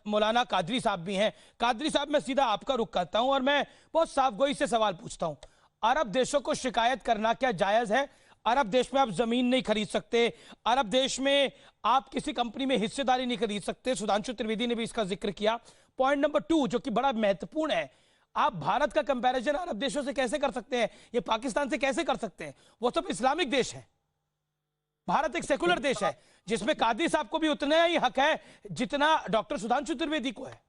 मौलाना कादरी साहब भी हैं। कादरी साहब, मैं सीधा आपका रुख करता हूं और मैं बहुत साफगोई से सवाल पूछता हूं। अरब देशों को शिकायत करना क्या जायज है? अरब देश में आप जमीन नहीं खरीद सकते, अरब देश में आप किसी कंपनी में हिस्सेदारी नहीं खरीद सकते। सुधांशु त्रिवेदी ने भी इसका जिक्र किया। पॉइंट नंबर 2 जो कि बड़ा महत्वपूर्ण है, आप भारत का कंपैरिजन अरब देशों से कैसे कर सकते हैं? ये पाकिस्तान से कैसे कर सकते हैं? वो सब इस्लामिक देश है, भारत एक सेकुलर देश है जिसमें कादरी साहब को भी उतना ही हक है जितना डॉक्टर सुधांशु त्रिवेदी को है।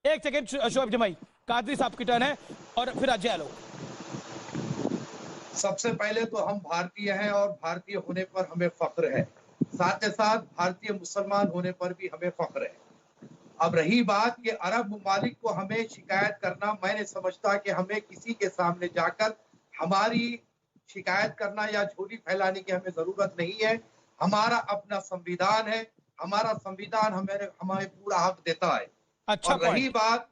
एक सेकेंड शोएब जमाई, कादरी साहब की टर्न है और फिर अजय आलोक। सबसे पहले तो हम भारतीय हैं और भारतीय होने पर हमें फख्र है, साथ ही साथ भारतीय मुसलमान होने पर भी हमें फख्र है। अब रही बात कि अरब ममालिक को हमें शिकायत करना, मैंने समझता कि हमें किसी के सामने जाकर हमारी शिकायत करना या झूठी फैलाने की हमें जरूरत नहीं है। हमारा अपना संविधान है, हमारा संविधान हमें पूरा हक देता है। अच्छा, और रही बात,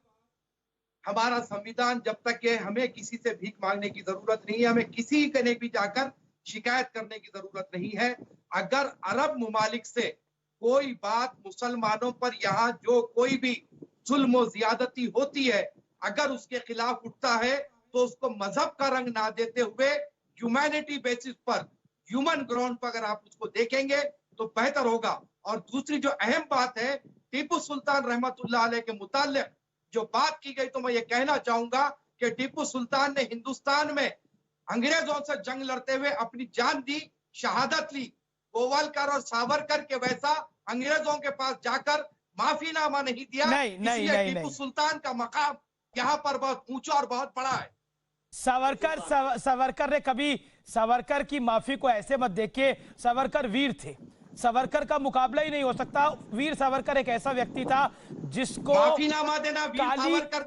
हमारा संविधान जब तक के हमें किसी से भीख मांगने की जरूरत नहीं है, हमें किसी के ने भी जाकर शिकायत करने की जरूरत नहीं है। अगर अरब ममालिक से कोई बात मुसलमानों पर यहाँ जो कोई भी जुल्म और ज्यादती होती है, अगर उसके खिलाफ उठता है तो उसको मजहब का रंग ना देते हुए ह्यूमैनिटी बेसिस पर, ह्यूमन ग्राउंड पर अगर आप उसको देखेंगे तो बेहतर होगा। और दूसरी जो अहम बात है, टीपू सुल्तान रहमतुल्लाह अलैह के मुताल्लिक जो बात की गई, तो मैं ये कहना चाहूंगा कि टीपू सुल्तान ने हिंदुस्तान में अंग्रेजों से जंग लड़ते हुए अपनी जान दी, शहादत ली। गोवालकर और सावरकर के वैसा अंग्रेजों के पास जाकर माफीनामा नहीं दिया। इसलिए टीपू सुल्तान का मकाम यहाँ पर बहुत ऊंचा और बहुत बड़ा है। सावरकर ने कभी, सावरकर की माफी को ऐसे मत देखिए, सावरकर वीर थे, सावरकर का मुकाबला ही नहीं हो सकता। वीर सावरकर एक ऐसा व्यक्ति था जिसको माफीनामा देना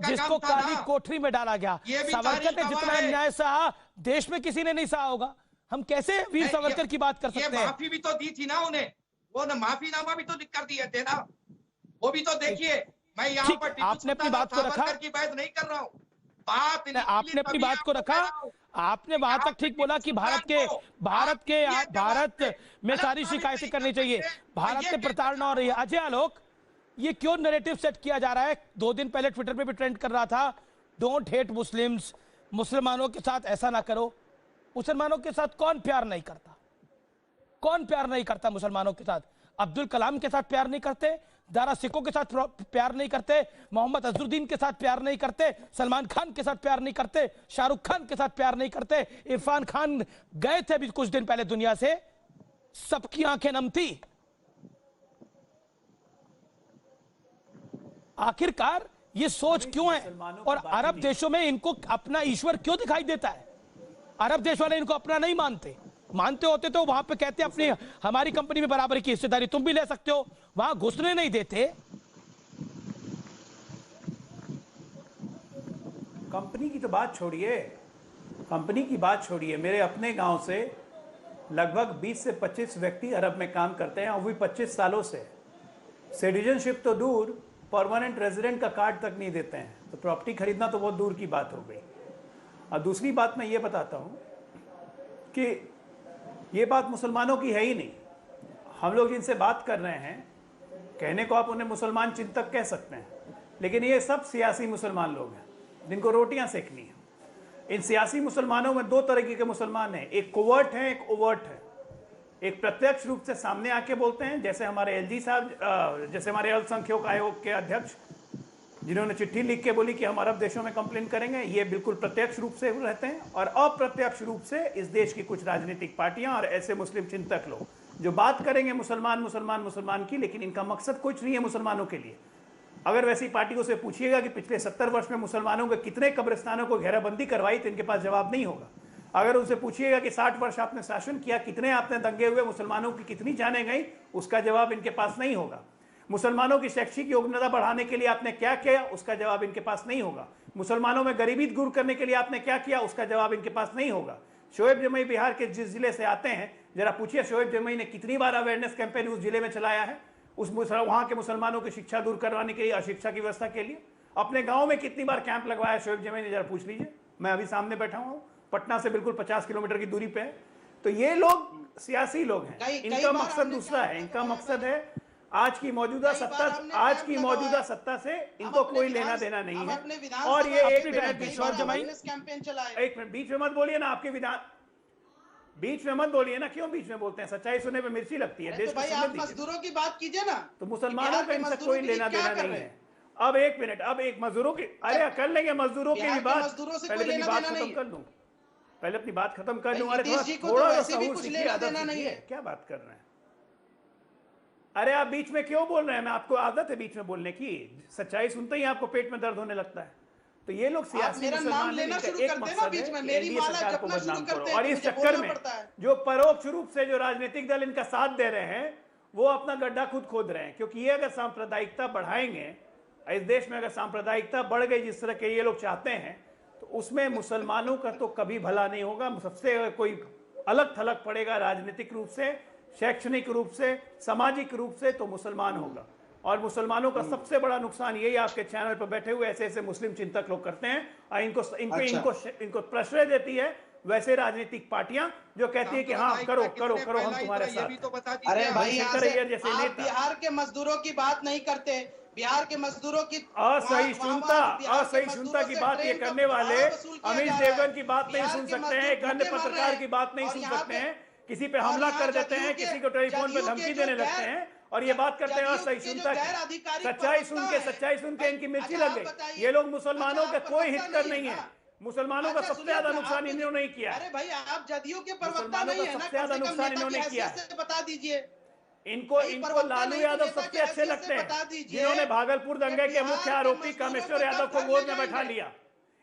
जिसको काली कोठरी में डाला गया। सावरकर ने जितना अन्याय सहा देश में किसी ने नहीं सहा होगा। हम कैसे वीर सावरकर की बात कर सकते हैं? माफी भी तो दी थी ना उन्हें, वो ना माफीनामा भी तो लिख कर दिए थे ना, वो भी तो देखिए। मैं यहाँ पर आपने अपनी बात को रखा, की बात नहीं कर रहा हूँ, आपने अपनी बात को रखा। आपने वहां तक ठीक बोला कि भारत में सारी शिकायतें करनी चाहिए, भारत में प्रताड़ना हो रही है। अजय आलोक, ये क्यों नैरेटिव सेट किया जा रहा है? 2 दिन पहले ट्विटर पे भी ट्रेंड कर रहा था, डोंट हेट मुस्लिम्स, मुसलमानों के साथ ऐसा ना करो। मुसलमानों के साथ कौन प्यार नहीं करता? कौन प्यार नहीं करता मुसलमानों के साथ? अब्दुल कलाम के साथ प्यार नहीं करते, दारा सिको के साथ प्यार नहीं करते, मोहम्मद अजहरुद्दीन के साथ प्यार नहीं करते, सलमान खान के साथ प्यार नहीं करते, शाहरुख खान के साथ प्यार नहीं करते। इरफान खान गए थे अभी कुछ दिन पहले दुनिया से, सबकी आंखें नम थी। आखिरकार ये सोच क्यों है? और अरब देशों में इनको अपना ईश्वर क्यों दिखाई देता है? अरब देश वाले इनको अपना नहीं मानते। मानते होते तो वहां पे कहते अपनी हमारी कंपनी में बराबरी की हिस्सेदारी तुम भी ले सकते हो, वहां घुसने नहीं देते। कंपनी की तो बात छोड़िए, कंपनी की बात छोड़िए, मेरे अपने गांव से लगभग 20 से 25 व्यक्ति अरब में काम करते हैं, और भी 25 सालों से। सिटीजनशिप तो दूर, परमानेंट रेजिडेंट का कार्ड तक नहीं देते हैं, तो प्रॉपर्टी खरीदना तो बहुत दूर की बात हो गई। और दूसरी बात मैं ये बताता हूँ कि ये बात मुसलमानों की है ही नहीं। हम लोग जिनसे बात कर रहे हैं, कहने को आप उन्हें मुसलमान चिंतक कह सकते हैं, लेकिन ये सब सियासी मुसलमान लोग हैं जिनको रोटियां सेकनी है। इन सियासी मुसलमानों में दो तरीके के मुसलमान हैं, एक कोवर्ट है, एक ओवर्ट है। एक प्रत्यक्ष रूप से सामने आके बोलते हैं, जैसे हमारे एलजी साहब, जैसे हमारे अल्पसंख्यक आयोग के अध्यक्ष, जिन्होंने चिट्ठी लिख के बोली कि हम अरब देशों में कंप्लेन करेंगे, ये बिल्कुल प्रत्यक्ष रूप से रहते हैं। और अप्रत्यक्ष रूप से इस देश की कुछ राजनीतिक पार्टियां और ऐसे मुस्लिम चिंतक लोग जो बात करेंगे मुसलमान मुसलमान मुसलमान की, लेकिन इनका मकसद कुछ नहीं है मुसलमानों के लिए। अगर वैसी पार्टियों से पूछिएगा कि पिछले 70 वर्ष में मुसलमानों के कितने कब्रिस्तानों को घेराबंदी करवाई, तो इनके पास जवाब नहीं होगा। अगर उनसे पूछिएगा कि 60 वर्ष आपने शासन किया, कितने आपने दंगे हुए, मुसलमानों की कितनी जानें गई, उसका जवाब इनके पास नहीं होगा। मुसलमानों की शैक्षिक योग्यता बढ़ाने के लिए आपने क्या किया, उसका जवाब इनके पास नहीं होगा। मुसलमानों में गरीबी दूर करने के लिए आपने क्या किया, उसका जवाब इनके पास नहीं होगा। शोएब जमई बिहार के जिस जिले से आते हैं, जरा पूछिए शोएब जमई ने कितनी बार अवेयरनेस कैंपेन उस जिले में चलाया है, उस वहाँ के मुसलमानों की शिक्षा दूर करवाने के लिए, अशिक्षा की व्यवस्था के लिए। अपने गाँव में कितनी बार कैंप लगवाया शोएब जमई ने, जरा पूछ लीजिए। मैं अभी सामने बैठा हूँ, पटना से बिल्कुल 50 किलोमीटर की दूरी पे है। तो ये लोग सियासी लोग हैं, इनका मकसद दूसरा है। इनका मकसद है आज की मौजूदा सत्ता, आज की मौजूदा सत्ता से इनको कोई लेना देना नहीं है। और ये एक मिनट बीच में मत बोलिए ना, आपके विधान बीच में मत बोलिए ना, क्यों बीच में बोलते हैं? सच्चाई सुनने पे मिर्ची लगती है। देश भाई आप मजदूरों की बात कीजिए ना, तो मुसलमानों का इनसे कोई लेना देना नहीं है। अब एक मिनट, अब एक मजदूरों की, अरे कर लेंगे मजदूरों की भी बात, पहले अपनी बात खत्म कर लूं, पहले अपनी बात खत्म कर लूं। अरे थोड़ा सा सहूर सीखिए, आदत सीखिए, क्या बात कर रहे हैं? अरे आप बीच में क्यों बोल रहे हैं? मैं आपको आदत है बीच में बोलने की, सच्चाई सुनते ही आपको पेट में दर्द होने लगता है। तो ये लोग सियासी मुसलमान हैं, इनका एक मकसद है कि एनडीए सरकार को बदनाम करो। और इस चक्कर में जो परोक्ष रूप से जो राजनीतिक दल इनका साथ दे रहे हैं, वो अपना गड्ढा खुद खोद रहे हैं। क्योंकि ये अगर सांप्रदायिकता बढ़ाएंगे, इस देश में अगर सांप्रदायिकता बढ़ गई जिस तरह के ये लोग चाहते हैं, तो उसमें मुसलमानों का तो कभी भला नहीं होगा। सबसे कोई अलग थलग पड़ेगा राजनीतिक रूप से, शैक्षणिक रूप से, सामाजिक रूप से, तो मुसलमान होगा। और मुसलमानों का सबसे बड़ा नुकसान यही आपके चैनल पर बैठे हुए ऐसे ऐसे मुस्लिम चिंतक लोग करते हैं, और इनको प्रश्रय देती है वैसे राजनीतिक पार्टियां जो कहती है कि हाँ करो करो करो, हम तुम्हारे साथ। अरे भाई आप बिहार के मजदूरों की बात नहीं करते, बिहार के मजदूरों की असहिष्णुता की बात ये करने वाले अमीश देवगन की बात नहीं सुन सकते हैं, एक अन्य पत्रकार की बात नहीं सुन सकते हैं, किसी पे हमला कर देते हैं, किसी को टेलीफोन पे धमकी देने लगते हैं, और ये बात करते हैं असहिष्णुता की। सच्चाई सुन के इनकी मिर्ची लग गई। ये लोग मुसलमानों के कोई हितकर नहीं है, मुसलमानों का सबसे ज्यादा नुकसान इन्होंने नहीं किया। अरे भाई आप जदयू के प्रवक्ता नहीं है ना, सबसे ज्यादा नुकसान इन्होंने किया। बता दीजिए इनको लालू यादव सबसे अच्छे लगते हैं, जिन्होंने भागलपुर दंगे के मुख्य आरोपी कामेश्वर यादव को गोद में बैठा लिया।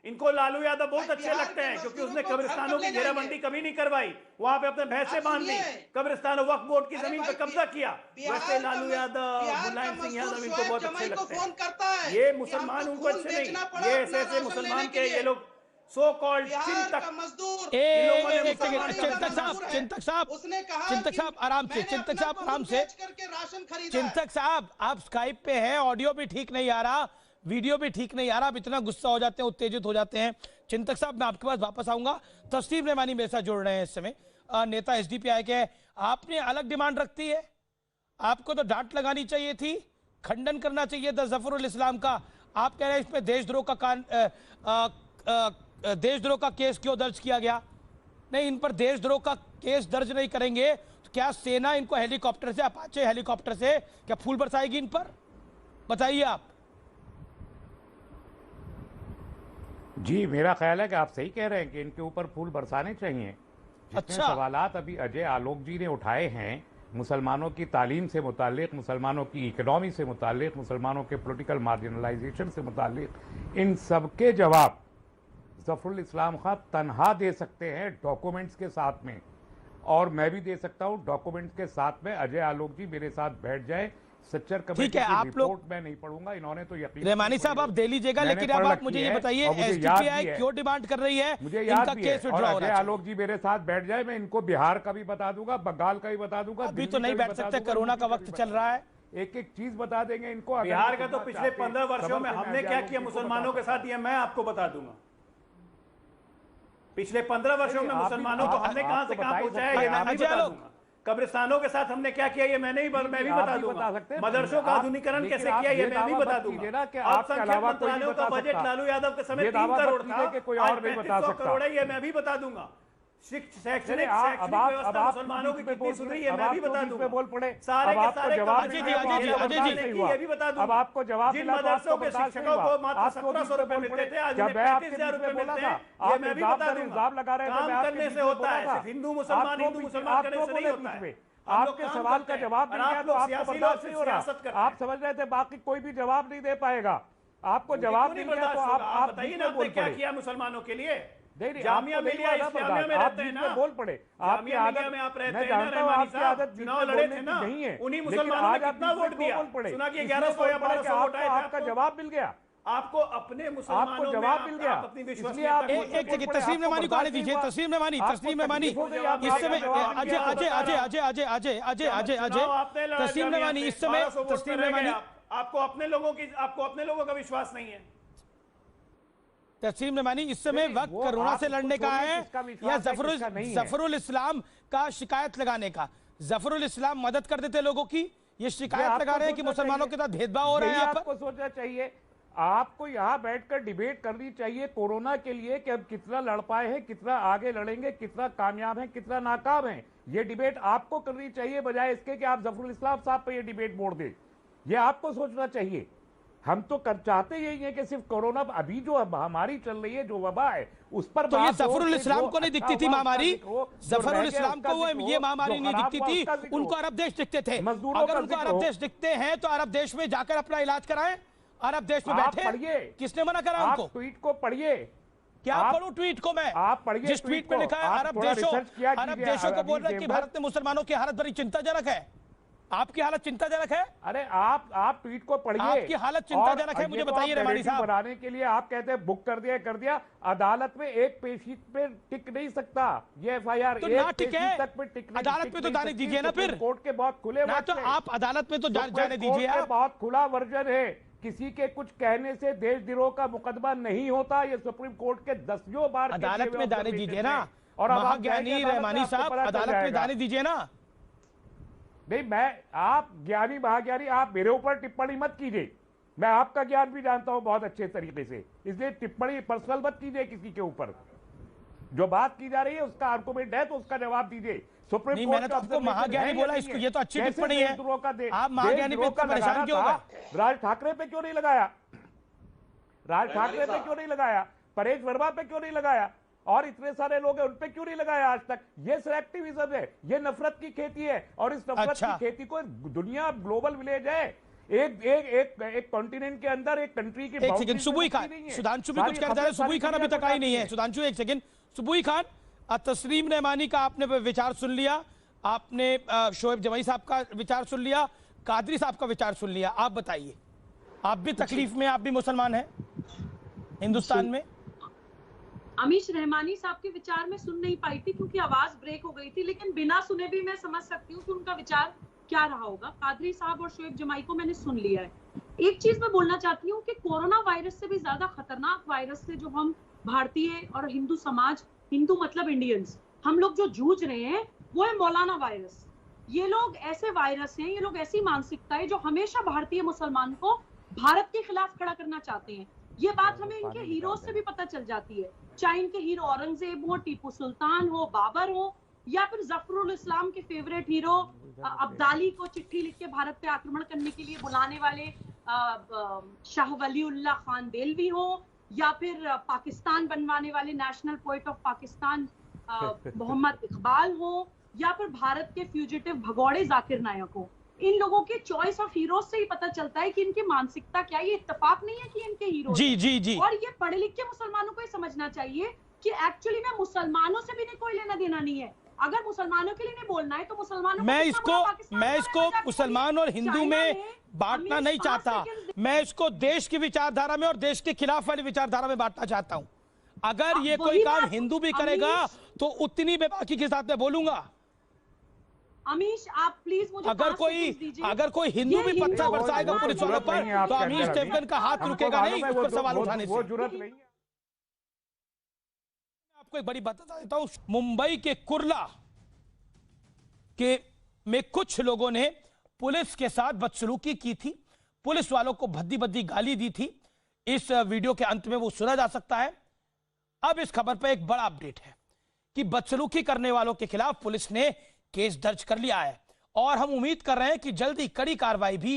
इनको लालू यादव बहुत अच्छे लगते हैं क्योंकि उसने कब्रिस्तानों की घेराबंदी कभी नहीं करवाई, वहां पे अपने भैंसे बांध दी, कब्रिस्तान वक्फ बोर्ड की जमीन पर कब्जा किया। वैसे लालू यादव, मुलायम सिंह यादव इनको बहुत अच्छे लगते हैं। ये मुसलमान उनको अच्छे नहीं, ये ऐसे ऐसे मुसलमान के ये लोग सो कॉल्ड चिंतक मजदूर। चिंतक साहब आराम से, चिंतक साहब आप स्काइप पे हैं, ऑडियो भी ठीक नहीं आ रहा, वीडियो भी ठीक नहीं आ रहा, आप इतना गुस्सा हो जाते हैं, उत्तेजित हो जाते हैं। चिंतक साहब मैं आपके पास वापस आऊंगा। तस्लीम रहमानी मेरे साथ जुड़ रहे हैं इस समय, नेता एसडीपीआई के। आपने अलग डिमांड रखती है, आपको तो डांट लगानी चाहिए थी, खंडन करना चाहिए था जफरुल इस्लाम का। आप कह रहे हैं इसमें देशद्रोह का केस क्यों दर्ज किया गया? नहीं, इन पर देशद्रोह का केस दर्ज नहीं करेंगे तो क्या सेना इनको हेलीकॉप्टर से, अपाचे हेलीकॉप्टर से क्या फूल बरसाएगी इन पर? बताइए आप। जी, मेरा ख्याल है कि आप सही कह रहे हैं कि इनके ऊपर फूल बरसाने चाहिए। जितने अच्छा। सवालात अभी अजय आलोक जी ने उठाए हैं मुसलमानों की तालीम से मुतालिक, मुसलमानों की इकनॉमी से मुतालिक, मुसलमानों के पॉलिटिकल मार्जिनलाइजेशन से मुतालिक, इन सब के जवाब ज़फ़रुल इस्लाम खां तन्हा दे सकते हैं डॉक्यूमेंट्स के साथ में, और मैं भी दे सकता हूं डॉक्यूमेंट्स के साथ में। अजय आलोक जी मेरे साथ बैठ जाए, सच्चर कमेटी ठीक है, की आप लोग रिपोर्ट मैं नहीं पढ़ूंगा, इन्होंने तो यकीन रहमानी साहब आप दे लीजिएगा, लेकिन अब आप मुझे ये बताइए एसडीपीआई क्यों डिमांड कर रही है मुझे इनका याद भी है। केस और विड्रॉ होना अजय चाहिए। आलोक जी मेरे साथ बैठ जाए, मैं इनको बिहार का भी बता दूंगा, बंगाल का भी बता दूंगा, अभी तो दिल्ली नहीं का भी बैठ बता सकते, दूंगा, कोरोना का यूपी वक्त भी चल बता रहा है। दूंगा। एक एक चीज बता देंगे इनको। अगर बिहार का इनको तो सुनना पिछले चाहते हैं, 15 वर्षों में खबर से हमने मैं क्या अजय किया आलोक जी को मुसलमानों के बता साथ, ये मैं आपको बता दूंगा। पिछले 15 वर्षों में मुसलमानों को हमने कहां से कहां पहुंचाया, ये मैं भी बता दूंगा। कब्रिस्तानों के साथ हमने क्या किया, ये मैं भी बता दूंगा। मदरसों का आधुनिकीकरण कैसे किया, ये मैं भी बता दूंगा। अल्पसंख्यक मंत्रालयों का बजट लालू यादव के समय 3 करोड़ था, आज 3500 करोड़ है, ये मैं भी बता दूंगा। शैक्षणिक व्यवस्था मुसलमानों की कितनी सुधरी है, मैं भी बता दूंगा। बोल पड़े सारे के सारे अजय ये भी बता दूंगा। अब आपको जवाब जिन मिला तो मदरसों आपको के बर्दाश्त शिक्षकों नहीं को हुआ। मात्र आप 1700 रुपए मिलते थे, आज जब उन्हें मैं आपके 35,000 रुपए बोला मिलते था, हैं, ये आप मैं भी इल्जाम बता पर दूंगा। इल्जाम लगा रहे थे, काम मैं आपके करने बीच से में होता बोला है, था। सिर्फ हिंदू मुसलमान करने से नहीं होता है। आपके सवाल का जवाब मिल गया तो आपको बर्दाश्त नहीं हो रहा। आप समझ रहे थे बाकी कोई भी जवाब नहीं दे पाएगा, आपको जवाब मिल गया तो आप बताइए ना, आपने क्या किया मुसलमानों के लिए? नहीं, जामिया आपको नहीं मिलिया आना इस्लामिया में आप रहते हैं बीच ना, में बोल पड़े। आपकी जामिया आदत मिलिया में आप रहते मैं हैं जानता ना, हूं रहमानी आपकी साहब, आदत बीच चुनाव में लड़े बोलने थे की ना, नहीं है, उन्हीं लेकिन मुसलमानों आज ने आप कितना बीच में वोट दिया? बोल पड़े। सुना कि इसलिए 1100 बोल या पड़े कि 1200 वोट आए थे आपका आपको। जवाब मिल गया, आपको अपने मुसलमानों आपको में जवाब मिल गया। अपनी इसलिए विश्वसनीयता आप को एक सेकंड, तस्लीम रहमानी को आने दीजिए। तस्लीम रहमानी, तस्लीम रहमानी इस समय अजय तस्लीम रहमानी इस समय तस्लीम रहमानी आपको अपने लोगों का विश्वास नहीं है। तस्लीम रहमानी इस समय वक्त कोरोना से लड़ने का है या जफरुल इस्लाम का शिकायत लगाने का? जफरुल इस्लाम मदद कर देते लोगों की, ये शिकायत लगा रहे हैं कि मुसलमानों के साथ भेदभाव हो रहा है। आपको सोचना चाहिए, आपको यहाँ बैठकर डिबेट करनी चाहिए कोरोना के लिए कि अब कितना लड़ पाए हैं, कितना आगे लड़ेंगे, कितना कामयाब हैं, कितना नाकाम हैं। ये डिबेट आपको करनी चाहिए बजाय इसके कि आप जफरुल इस्लाम साहब पे ये डिबेट मोड़ दें। ये आपको सोचना चाहिए। हम तो चाहते यही है कि सिर्फ कोरोना, अभी जो महामारी चल रही है, जो वबा है, उस पर तो ये जफरुल इस्लाम को नहीं दिखती थी महामारी? जफरुल इस्लाम को वो ये महामारी नहीं दिखती थी, उनको अरब देश दिखते थे। अगर उनको अरब देश दिखते हैं तो अरब देश में जाकर अपना इलाज कराएं। अरब देश में बैठे, किसने मना करा उनको? ट्वीट को पढ़िए। क्या पढ़ूं ट्वीट को मैं? आप पढ़िए जिस ट्वीट पे लिखा है अरब देशों को बोल रहे हैं कि भारत में मुसलमानों की हालत बड़ी चिंताजनक है। आपकी हालत चिंताजनक है? अरे आप ट्वीट को पढ़िए। आपकी हालत चिंताजनक है, मुझे बताइए रहमानी साहब। बनाने के लिए आप कहते हैं बुक कर दिया, अदालत में एक पेशी पे टिक नहीं सकता ये एफआईआर। तो ना टिके, अदालत में तो जाने दीजिए ना, फिर कोर्ट के बहुत खुले ना, तो आप अदालत में तो जाने दीजिए। आप बहुत खुला वर्जन है, किसी के कुछ कहने से देशद्रोह का मुकदमा नहीं होता। ये सुप्रीम कोर्ट के 10 बार अदालत में जाने दीजिए ना। और महाज्ञानी रहमानी साहब, अदालत में जाने दीजिए ना। नहीं, आप ज्ञानी महाज्ञानी, आप मेरे ऊपर टिप्पणी मत कीजिए। मैं आपका ज्ञान भी जानता हूं बहुत अच्छे तरीके से, इसलिए टिप्पणी पर्सनल मत कीजिए किसी के ऊपर। जो बात की जा रही है उसका आर्गुमेंट है तो उसका जवाब दीजिए। सुप्रीम कोर्ट मैंने तो आपको महाज्ञानी बोला, इसको ये तो अच्छी टिप्पणी है। आप महाज्ञानी पे इतना परेशान क्यों हो गए? राज ठाकरे पे क्यों नहीं लगाया? राज ठाकरे पे क्यों नहीं लगाया? परेश वर्मा पे क्यों नहीं लगाया? और इतने सारे लोग हैं, उन पे क्यों नहीं लगाया आज तक? ये सिलेक्टिविज्म है, ये नफरत की खेती है। और इस नफरत की खेती को दुनिया ग्लोबल विलेज है। एक कॉन्टिनेंट के अंदर एक कंट्री की। एक सेकंड, सुबुई खान, सुधांशु भी कुछ कह रहे हैं। सुबुई खान अभी तक आई नहीं है। सुधांशु एक सेकंड, सुबुई खान, तस्लीम रहमानी का आपने विचार सुन लिया, आपने शोएब जमाई साहब का विचार सुन लिया, कादरी साहब का विचार सुन लिया। आप बताइए, आप भी तकलीफ में, आप भी मुसलमान हैं हिंदुस्तान में। अमीश रहमानी साहब के विचार में सुन नहीं पाई थी क्योंकि आवाज ब्रेक हो गई थी, लेकिन बिना सुने भी मैं समझ सकती हूँ कि उनका विचार क्या रहा होगा। कादरी साहब और शोएब जमाई को मैंने सुन लिया है। एक चीज मैं बोलना चाहती हूँ कि कोरोना वायरस से भी ज्यादा खतरनाक वायरस से जो हम भारतीय और हिंदू समाज, हिंदू मतलब इंडियंस, हम लोग जो जूझ रहे हैं वो है मौलाना वायरस। ये लोग ऐसे वायरस हैं, ये लोग ऐसी मानसिकता है जो हमेशा भारतीय मुसलमान को भारत के खिलाफ खड़ा करना चाहते हैं। ये बात हमें इनके हीरो से भी पता चल जाती है, चाहे इनके हीरो औरंगजेब हो, टीपू सुल्तान हो, बाबर हो, या फिर जफरुल इस्लाम के फेवरेट हीरो अब्दाली को चिट्ठी लिख के भारत पे आक्रमण करने के लिए बुलाने वाले शाह वलीउल्लाह खान देलवी हो, या फिर पाकिस्तान बनवाने वाले national poet of Pakistan Mohammad Iqbal हो, या फिर भारत के फ्यूजिटिव भगौड़े जाकिर नायक हो, इन लोगों के चॉइस ऑफ हीरोज से ही पता चलता है कि इनकी मानसिकता क्या है। ये इत्तेफाक नहीं है कि इनके हीरो जी जी जी, और ये पढ़े लिखे मुसलमानों को ये समझना चाहिए कि एक्चुअली में मुसलमानों से भी नहीं कोई लेना देना नहीं है। अगर मुसलमानों के लिए नहीं बोलना है तो मुसलमानों मैं इसको मुसलमान और हिंदू में बांटना नहीं चाहता। मैं इसको देश की विचारधारा में और देश के खिलाफ वाली विचारधारा में बांटना चाहता हूं। अगर ये कोई काम हिंदू भी करेगा तो उतनी बेबाकी के साथ मैं बोलूंगा। अमीश, आप प्लीज मुझे अगर कोई हिंदू भी पत्थर बरसाएगा पुलिस वालों पर तो अमीश देवगन का हाथ रुकेगा नहीं उस पर सवाल उठाने से। वो जुर्रत नहीं है। आपको एक बड़ी बात बता देता हूं, मुंबई के कुर्ला के में कुछ लोगों ने पुलिस के साथ बदसलूकी की थी, पुलिस वालों को भद्दी भद्दी गाली दी थी। इस वीडियो के अंत में वो सुना जा सकता है। अब इस खबर पर एक बड़ा अपडेट है कि बदसलूकी करने वालों के खिलाफ पुलिस ने केस दर्ज कर लिया है और हम उम्मीद कर रहे हैं कि जल्दी कड़ी कार्रवाई भी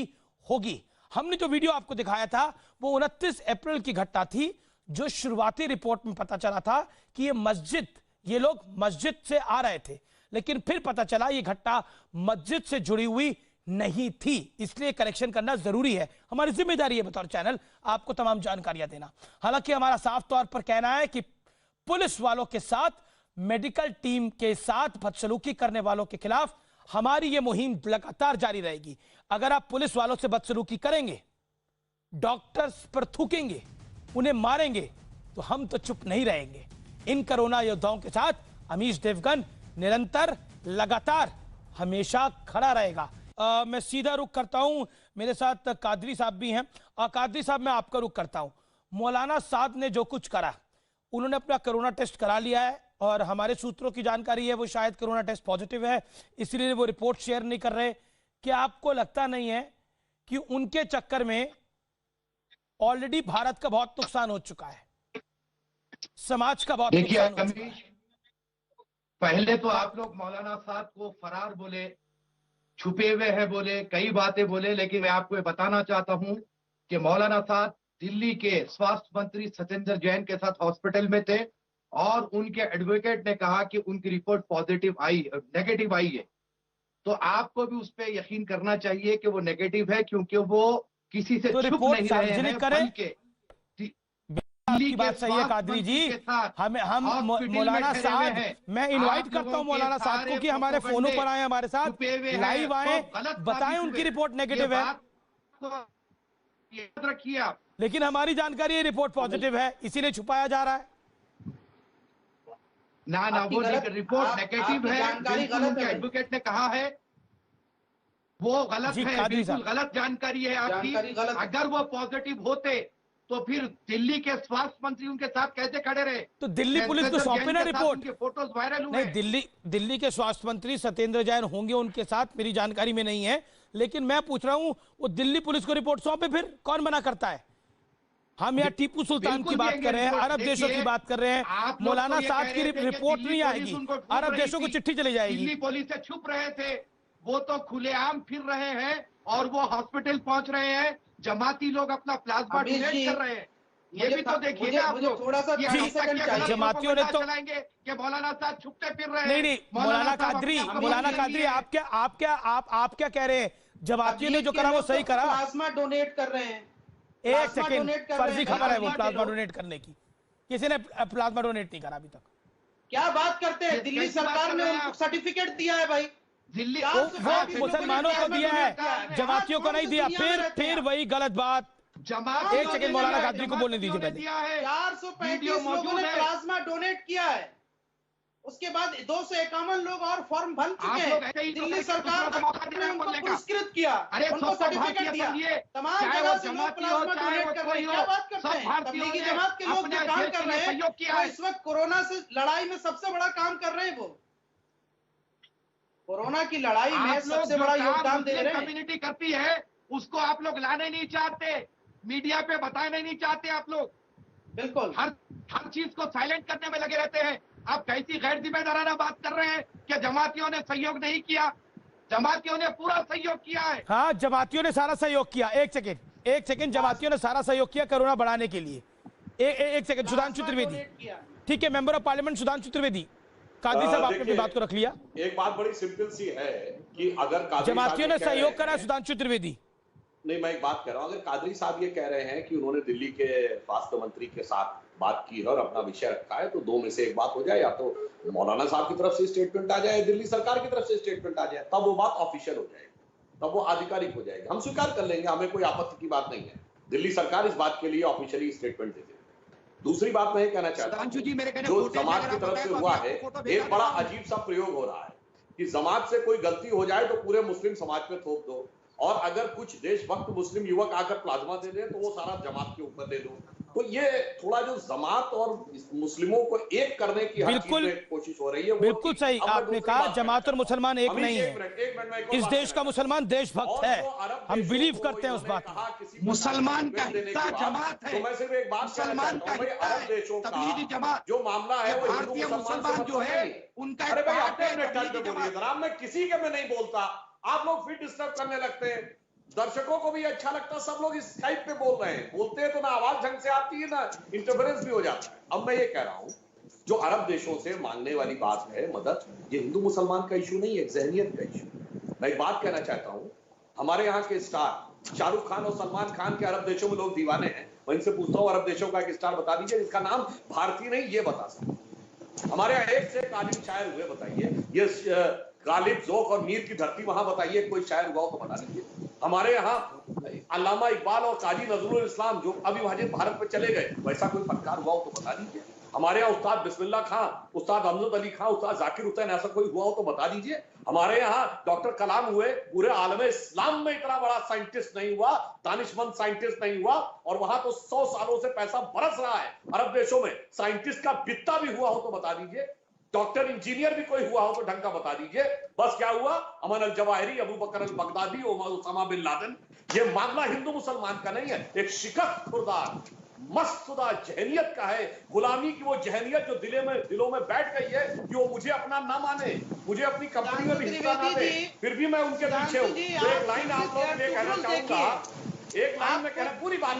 होगी। हमने जो वीडियो आपको दिखाया था वो 29 अप्रैल की घटना थी, जो शुरुआती रिपोर्ट में पता चला था कि ये लोग मस्जिद से आ रहे थे, लेकिन फिर पता चला ये घटना मस्जिद से जुड़ी हुई नहीं थी। इसलिए करेक्शन करना जरूरी है, हमारी जिम्मेदारी है बतौर चैनल आपको तमाम जानकारियां देना। हालांकि हमारा साफ तौर पर कहना है कि पुलिस वालों के साथ, मेडिकल टीम के साथ बदसलूकी करने वालों के खिलाफ हमारी यह मुहिम लगातार जारी रहेगी। अगर आप पुलिस वालों से बदसलूकी करेंगे, डॉक्टर्स पर थूकेंगे, उन्हें मारेंगे, तो हम तो चुप नहीं रहेंगे। इन कोरोना योद्धाओं के साथ अमीश देवगन निरंतर, लगातार, हमेशा खड़ा रहेगा। मैं सीधा रुख करता हूं, मेरे साथ कादरी साहब भी हैं। कादरी साहब, मैं आपका रुख करता हूं। मौलाना साहब ने जो कुछ करा, उन्होंने अपना कोरोना टेस्ट करा लिया है और हमारे सूत्रों की जानकारी है वो शायद कोरोना टेस्ट पॉजिटिव है, इसलिए वो रिपोर्ट शेयर नहीं कर रहे। क्या आपको लगता नहीं है कि उनके चक्कर में ऑलरेडी भारत का बहुत नुकसान हो चुका है, समाज का बहुत नुकसान हो चुका है? पहले तो आप लोग मौलाना साहब को फरार बोले, छुपे हुए हैं बोले, कई बातें बोले, लेकिन मैं आपको बताना चाहता हूं कि मौलाना साहब दिल्ली के स्वास्थ्य मंत्री सत्येंद्र जैन के साथ हॉस्पिटल में थे और उनके एडवोकेट ने कहा कि उनकी रिपोर्ट नेगेटिव आई है। तो आपको भी उस पर यकीन करना चाहिए कि वो नेगेटिव है, क्योंकि वो किसी से छुप नहीं रहे हैं, बल्कि आपकी बात सही है कादरी जी। हम मौलाना साहब, मैं इनवाइट करता हूं मौलाना साहब को कि हमारे फोनों पर आए, हमारे साथ लाइव आए, बताएं उनकी रिपोर्ट नेगेटिव है। याद रखिए आप। लेकिन हमारी जानकारी रिपोर्ट पॉजिटिव है, इसीलिए छुपाया जा रहा है। ना वो रिपोर्ट नेगेटिव है, उनके एडवोकेट ने कहा है, वो गलत है, बिल्कुल गलत जानकारी है आपकी। अगर वो पॉजिटिव होते तो फिर दिल्ली के स्वास्थ्य मंत्री उनके साथ कैसे खड़े रहे? तो दिल्ली पुलिस को सौंपे ना रिपोर्ट। फोटोज वायरल हुए। नहीं, दिल्ली के स्वास्थ्य मंत्री सत्येंद्र जैन होंगे उनके साथ, मेरी जानकारी में नहीं है, लेकिन मैं पूछ रहा हूं वो दिल्ली पुलिस को रिपोर्ट सौंपे, फिर कौन मना करता है? हम यहाँ टीपू सुल्तान की बात कर रहे हैं, अरब देशों की बात कर रहे हैं। मौलाना साहब की रिपोर्ट नहीं आएगी, अरब देशों को चिट्ठी चली जाएगी। दिल्ली पुलिस से छुप रहे थे, वो तो खुलेआम फिर रहे हैं और वो हॉस्पिटल पहुंच रहे हैं। जमाती लोग अपना प्लाज्मा डोनेट कर रहे हैं। ये भी तो देखिएगा आप लोग। थोड़ा सा जमातियों ने तो चलाएंगे कि मौलाना साहब छुपते फिर रहे हैं। नहीं, मौलाना कादरी, आप क्या कह रहे हैं? जमातियों ने जो करा वो सही करा। प्लाज्मा डोनेट कर रहे हैं। एक सेकेंड, फर्जी खबर है वो प्लाज्मा डोनेट करने की, किसी ने प्लाज्मा डोनेट नहीं करा अभी तक। क्या बात करते हैं? दिल्ली सरकार ने उनको सर्टिफिकेट दिया है भाई। दिल्ली वो मुसलमानों को दिया है, जमातियों को नहीं दिया। फिर वही गलत बात। एक सेकेंड, मौलाना कादरी को बोलने दीजिए पहले। 435 लोगों ने प्लाज्मा डोनेट किया है, उसके बाद 251 लोग और फॉर्म भर चुके हैं। दिल्ली सरकार ने उनको पुरस्कृत किया, उनको सर्टिफिकेट दिया। तमाम जगह से लोग प्लाज्मा डोनेट कर रहे हैं। क्या बात करते हैं? तबलीगी जमात के लोग जो काम कर रहे हैं, वो इस वक्त कोरोना से लड़ाई में सबसे बड़ा काम कर रहे हैं। वो कोरोना की लड़ाई में सबसे बड़ा योगदान दे रहे हैं। कम्युनिटी करती है उसको आप लोग लाने नहीं चाहते, मीडिया पे बताने नहीं चाहते आप लोग। बिल्कुल हर चीज को साइलेंट करने में लगे रहते हैं। आप कैसी गैर जिम्मेदाराना बात कर रहे हैं कि जमातियों ने सहयोग नहीं किया? जमातियों ने पूरा सहयोग किया है। हाँ, जमातियों ने सारा सहयोग किया। एक सेकेंड, एक सेकंड, जमातियों ने सारा सहयोग किया कोरोना बढ़ाने के लिए। एक सेकंड, सुधांशु त्रिवेदी, ठीक है, member of parliament Sudhanshu Trivedi. Qadri साहब आपने अपनी बात को रख लिया। एक बात बड़ी सिंपल सी है कि अगर जमातियों ने सहयोग करा, सुधांशु त्रिवेदी नहीं, मैं एक बात कह रहा हूं, अगर कादरी साहब ये कह रहे हैं कि उन्होंने दिल्ली के स्वास्थ्य मंत्री के साथ बात की है और अपना विषय रखा है, तो दो में से एक बात हो जाए, या तो मौलाना साहब की तरफ से स्टेटमेंट आ जाए, दिल्ली सरकार की तरफ से स्टेटमेंट आ जाए, तब वो बात ऑफिशियल हो जाएगी, तब वो आधिकारिक हो जाएगी। हम स्वीकार कर लेंगे, हमें कोई आपत्ति की बात नहीं है, दिल्ली सरकार इस बात के लिए ऑफिशियली स्टेटमेंट दे देगी। दूसरी बात मैं ये कहना चाहता हूं, जो जमात की तरफ से हुआ है, एक बड़ा अजीब सा प्रयोग हो रहा है कि जमात से कोई गलती हो जाए तो पूरे मुस्लिम समाज पे थोप दो, और अगर कुछ देशभक्त मुस्लिम युवक आकर प्लाज्मा दे दे तो वो सारा जमात के ऊपर दे दो। तो ये थोड़ा जो जमात और मुस्लिमों को एक करने की हर चीज में कोशिश हो रही है। बिल्कुल सही आपने कहा, जमात और मुसलमान एक नहीं है। इस देश का मुसलमान देशभक्त है, हम बिलीव करते हैं उस बात में। मुसलमान का हिस्सा जमात है, तो मैं सिर्फ एक बात मुसलमान का हिस्सा है, देशों तबलीगी जमात जो मामला है वो भारतीय मुसलमान जो है उनका। अरे भाई आपने अपने टर्न पे बोलिए जनाब, मैं किसी के में नहीं बोलता, आप लोग फिर डिस्टर्ब करने लगते हैं। दर्शकों को भी अच्छा लगता, सब लोग इस स्काइप पे बोल रहे हैं, बोलते हैं तो ना आवाज ढंग से आती है ना इंटरफेरेंस भी हो जाता है। अब मैं ये कह रहा हूं, जो अरब देशों से मांगने वाली बात है मदद, ये हिंदू मुसलमान का इशू नहीं है, जहनियत का इशू। मैं एक बात कहना चाहता हूं, हमारे यहाँ के स्टार शाहरुख खान और सलमान खान के अरब देशों में लोग दीवाने हैं। मैं इनसे पूछता हूँ, अरब देशों का एक स्टार बता दीजिए जिसका नाम भारतीय नहीं ये बता सकते। हमारे यहाँ एक से एक आलिम शायर हुए, बताइए ये गालिब, ज़ौक़ और मीर की धरती, वहां बताइए कोई शायर हुआ तो बता दीजिए। हमारे यहाँ अल्लामा इकबाल और काजी नजरुल इस्लाम जो अविभाजित भारत में चले गए, वैसा कोई फनकार हुआ हो तो बता दीजिए। हमारे यहाँ उस्ताद बिस्मिल्लाह खां, उस्ताद अमजद अली खां, उस्ताद जाकिर हुसैन, ऐसा कोई हुआ हो तो बता दीजिए। हमारे यहाँ डॉक्टर कलाम हुए, पूरे आलमे इस्लाम में इतना बड़ा साइंटिस्ट नहीं हुआ, दानिशमंद साइंटिस्ट नहीं हुआ, और वहां तो 100 सालों से पैसा बरस रहा है अरब देशों में, साइंटिस्ट का बित्ता भी हुआ हो तो बता दीजिए। डॉक्टर इंजीनियर भी कोई हुआ हो तो ढंग का बता दीजिए। बस क्या हुआ, अमन अल जवाहिरी, अबू बकर al Baghdadi, Usama bin Laden. ये मामला हिंदू मुसलमान का नहीं है, एक शिकस्त खुरदार मस्तुदा जहनियत का है, गुलामी की वो जहनियत जो दिलों में बैठ गई है कि वो मुझे अपना ना माने, मुझे अपनी कंपनी में भी हिस्सा ना दे, फिर भी मैं उनके पीछे हूँ। तो एक लाइन आप लोग ये कहना चाहूंगा, एक लाइन में कहना, पूरी बात